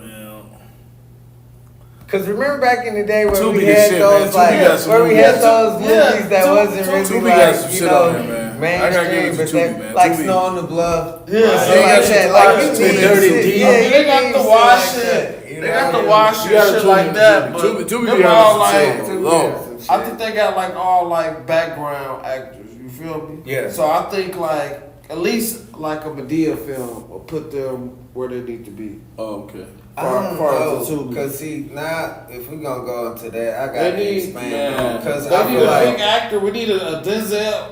Speaker 2: Cause remember back in the day where
Speaker 1: Tubi
Speaker 2: we
Speaker 1: the
Speaker 2: had
Speaker 1: shit,
Speaker 2: those
Speaker 1: man. Tubi got
Speaker 2: like
Speaker 1: some
Speaker 2: where we
Speaker 1: movies.
Speaker 2: had those
Speaker 3: Yeah,
Speaker 2: movies that
Speaker 3: Tubi-
Speaker 2: wasn't really
Speaker 1: Tubi
Speaker 2: like
Speaker 1: got some
Speaker 2: you
Speaker 1: shit
Speaker 2: know
Speaker 1: on there, man. I gotta give
Speaker 2: mainstream,
Speaker 1: it to
Speaker 2: but
Speaker 1: Tubi,
Speaker 2: they
Speaker 1: man.
Speaker 2: like
Speaker 1: Tubi.
Speaker 2: Snow on the Bluff.
Speaker 3: Yeah,
Speaker 2: shit
Speaker 1: they
Speaker 2: like
Speaker 1: got
Speaker 2: that.
Speaker 1: some
Speaker 2: Like
Speaker 1: fire
Speaker 2: you
Speaker 1: shit.
Speaker 2: need
Speaker 1: Dirty
Speaker 2: shit.
Speaker 1: D.
Speaker 2: Yeah,
Speaker 3: They
Speaker 2: you
Speaker 3: got
Speaker 2: need
Speaker 3: the
Speaker 2: shit
Speaker 3: wash
Speaker 2: like
Speaker 3: shit.
Speaker 2: that, you
Speaker 3: They
Speaker 2: know?
Speaker 3: got the wash
Speaker 1: You gotta
Speaker 3: shit
Speaker 1: Tubi,
Speaker 3: like that.
Speaker 1: Tubi.
Speaker 3: But
Speaker 1: Tubi
Speaker 3: them
Speaker 1: be
Speaker 3: all
Speaker 1: having
Speaker 3: like.
Speaker 1: some
Speaker 2: Low.
Speaker 3: I think they got like all like background actors. You feel me?
Speaker 2: Yeah.
Speaker 3: So I think like at least like a Medea film will put them where they need to be.
Speaker 1: Oh, okay.
Speaker 2: I don't
Speaker 3: far as the
Speaker 2: know,
Speaker 3: Tubi.
Speaker 2: cause see now if we gonna go into that, I
Speaker 3: They
Speaker 2: gotta
Speaker 3: need-
Speaker 2: expand
Speaker 1: man.
Speaker 2: because
Speaker 3: They
Speaker 2: I
Speaker 3: need
Speaker 2: feel
Speaker 3: a big
Speaker 2: like,
Speaker 3: actor. We need a Denzel.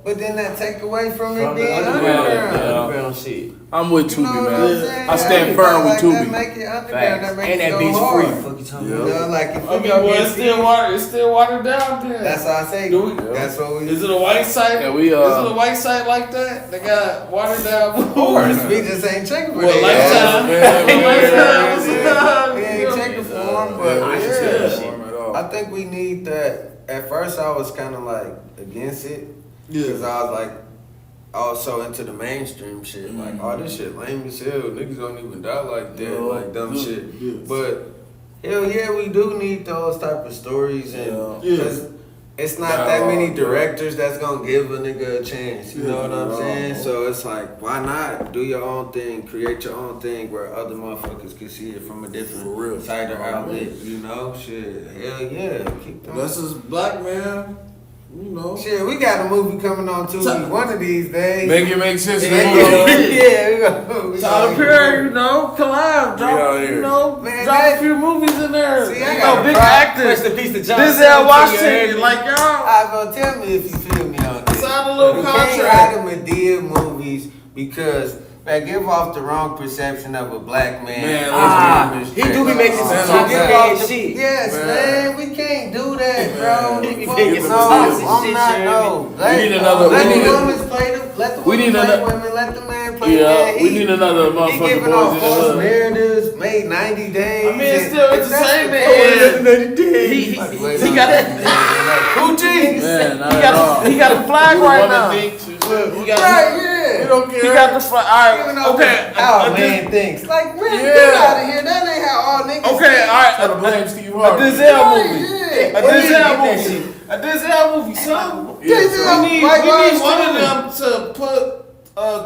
Speaker 2: but then that take away from it
Speaker 4: From the
Speaker 2: being
Speaker 4: underground,
Speaker 2: underground.
Speaker 4: underground shit.
Speaker 1: I'm with
Speaker 2: You
Speaker 1: Tubi,
Speaker 2: know what
Speaker 1: man.
Speaker 2: I'm saying?
Speaker 1: I stand
Speaker 2: Like,
Speaker 1: firm with
Speaker 2: like, That
Speaker 1: Tubi.
Speaker 2: make it underground.
Speaker 4: Facts.
Speaker 2: That make
Speaker 4: And
Speaker 2: it
Speaker 4: that
Speaker 2: go
Speaker 4: bitch
Speaker 2: hard.
Speaker 4: free. Fuck you talking
Speaker 2: You
Speaker 4: about?
Speaker 2: know, like if
Speaker 3: I
Speaker 2: we
Speaker 3: mean,
Speaker 2: go
Speaker 3: well,
Speaker 2: get
Speaker 3: it's still watered down. Then
Speaker 2: that's how I say.
Speaker 3: Do we-
Speaker 2: That's what we.
Speaker 3: Is it a white site?
Speaker 1: Yeah, we,
Speaker 3: is it a white site like that? They got watered down.
Speaker 2: Of course, we just ain't checking for
Speaker 3: Well,
Speaker 2: that.
Speaker 3: Lifetime.
Speaker 2: We ain't checking for them, but
Speaker 1: Yeah,
Speaker 2: yeah. I think we need that. At first, I was kind of like against it because I was like also into the mainstream shit. Like, oh, this shit lame as hell. Niggas don't even die like that,
Speaker 1: No.
Speaker 2: like dumb
Speaker 1: Yeah.
Speaker 2: shit.
Speaker 1: Yes.
Speaker 2: But hell yeah, we do need those type of stories, and
Speaker 3: Yeah.
Speaker 2: because it's not that many directors that's gonna give a nigga a chance. You know what I'm saying? So it's like, why not do your own thing, create your own thing where other motherfuckers can see it from a different
Speaker 1: For real.
Speaker 2: side or outlet. You know, shit. Hell yeah, keep them.
Speaker 3: That's just black man. You know.
Speaker 2: Shit, we got a movie coming on Tuesday one of these days.
Speaker 1: Make it make sense.
Speaker 2: Yeah,
Speaker 1: man.
Speaker 2: we
Speaker 3: Tyler Perry, you know, collab,
Speaker 1: We out
Speaker 3: drop,
Speaker 1: here.
Speaker 3: you know,
Speaker 2: Man,
Speaker 3: drop
Speaker 2: that-
Speaker 3: a few movies in there.
Speaker 2: See, I
Speaker 3: You
Speaker 2: got
Speaker 3: know,
Speaker 2: a
Speaker 3: big
Speaker 2: pride.
Speaker 3: actors.
Speaker 4: Rest in peace to John.
Speaker 3: Denzel Washington, like y'all.
Speaker 2: I go tell me if you feel me on this.
Speaker 3: Sign a little
Speaker 2: We can't
Speaker 3: contract.
Speaker 2: write the Medea movies because they give off the wrong perception of a black man.
Speaker 1: Man, let's
Speaker 4: He do be making some
Speaker 1: Man,
Speaker 4: toxic
Speaker 1: okay.
Speaker 4: ass shit.
Speaker 2: Yes, man, we can't do that, bro.
Speaker 1: Man,
Speaker 4: he be
Speaker 2: Fuck
Speaker 4: making
Speaker 2: no,
Speaker 4: some toxic
Speaker 2: I'm
Speaker 4: shit,
Speaker 2: not
Speaker 4: Sherman.
Speaker 2: no.
Speaker 1: We need another-
Speaker 2: Let
Speaker 1: we
Speaker 2: the
Speaker 1: need a-
Speaker 2: women play the. Let the
Speaker 1: we
Speaker 2: women
Speaker 1: need
Speaker 2: play
Speaker 1: another-
Speaker 2: women. Let the man play
Speaker 1: Yeah,
Speaker 2: man.
Speaker 1: we need another
Speaker 2: He
Speaker 1: motherfucking
Speaker 2: giving
Speaker 1: boys
Speaker 2: off
Speaker 1: in the
Speaker 2: false
Speaker 1: hood.
Speaker 2: narratives, made 90 days.
Speaker 3: I mean, it's
Speaker 2: and-
Speaker 3: still
Speaker 2: if that's the
Speaker 3: entertainment,
Speaker 2: case-
Speaker 3: and he got
Speaker 2: Coochie.
Speaker 1: Man, not at all.
Speaker 3: he got a flag
Speaker 1: You
Speaker 3: right
Speaker 1: wanna
Speaker 3: now.
Speaker 1: think to-
Speaker 3: He got,
Speaker 2: Right, yeah.
Speaker 1: We don't care.
Speaker 3: he got the flag.
Speaker 2: Giving
Speaker 3: All
Speaker 2: off
Speaker 3: right,
Speaker 2: how
Speaker 3: okay.
Speaker 2: man thinks. Like, man,
Speaker 1: Yeah.
Speaker 2: get out of here. That ain't how all niggas
Speaker 3: Okay,
Speaker 2: think.
Speaker 3: all right.
Speaker 1: Try to blame Steve
Speaker 3: A
Speaker 1: Harvey.
Speaker 3: Denzel
Speaker 2: Right,
Speaker 3: movie.
Speaker 2: yeah.
Speaker 3: A
Speaker 2: Where you
Speaker 3: Denzel
Speaker 2: get that
Speaker 3: movie.
Speaker 2: shit?
Speaker 3: A Denzel movie, son.
Speaker 1: Yeah,
Speaker 2: Denzel,
Speaker 3: We need
Speaker 2: Mike
Speaker 3: one of
Speaker 2: Weinstein.
Speaker 3: them to put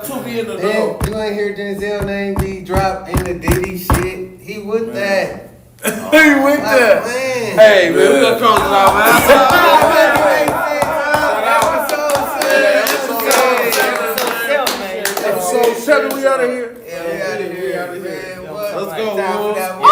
Speaker 3: Tubi in the
Speaker 2: Man,
Speaker 3: door.
Speaker 2: you ain't hear Denzel name be dropped in the Diddy shit. He with that.
Speaker 1: He with
Speaker 2: Like,
Speaker 1: that.
Speaker 2: man.
Speaker 3: Hey, man, we gonna close it out, man.
Speaker 1: Episode 7, we out of here.
Speaker 2: Yeah, we out of here, man. What?
Speaker 3: Let's go,
Speaker 2: Time for
Speaker 3: Wolves.
Speaker 2: that one.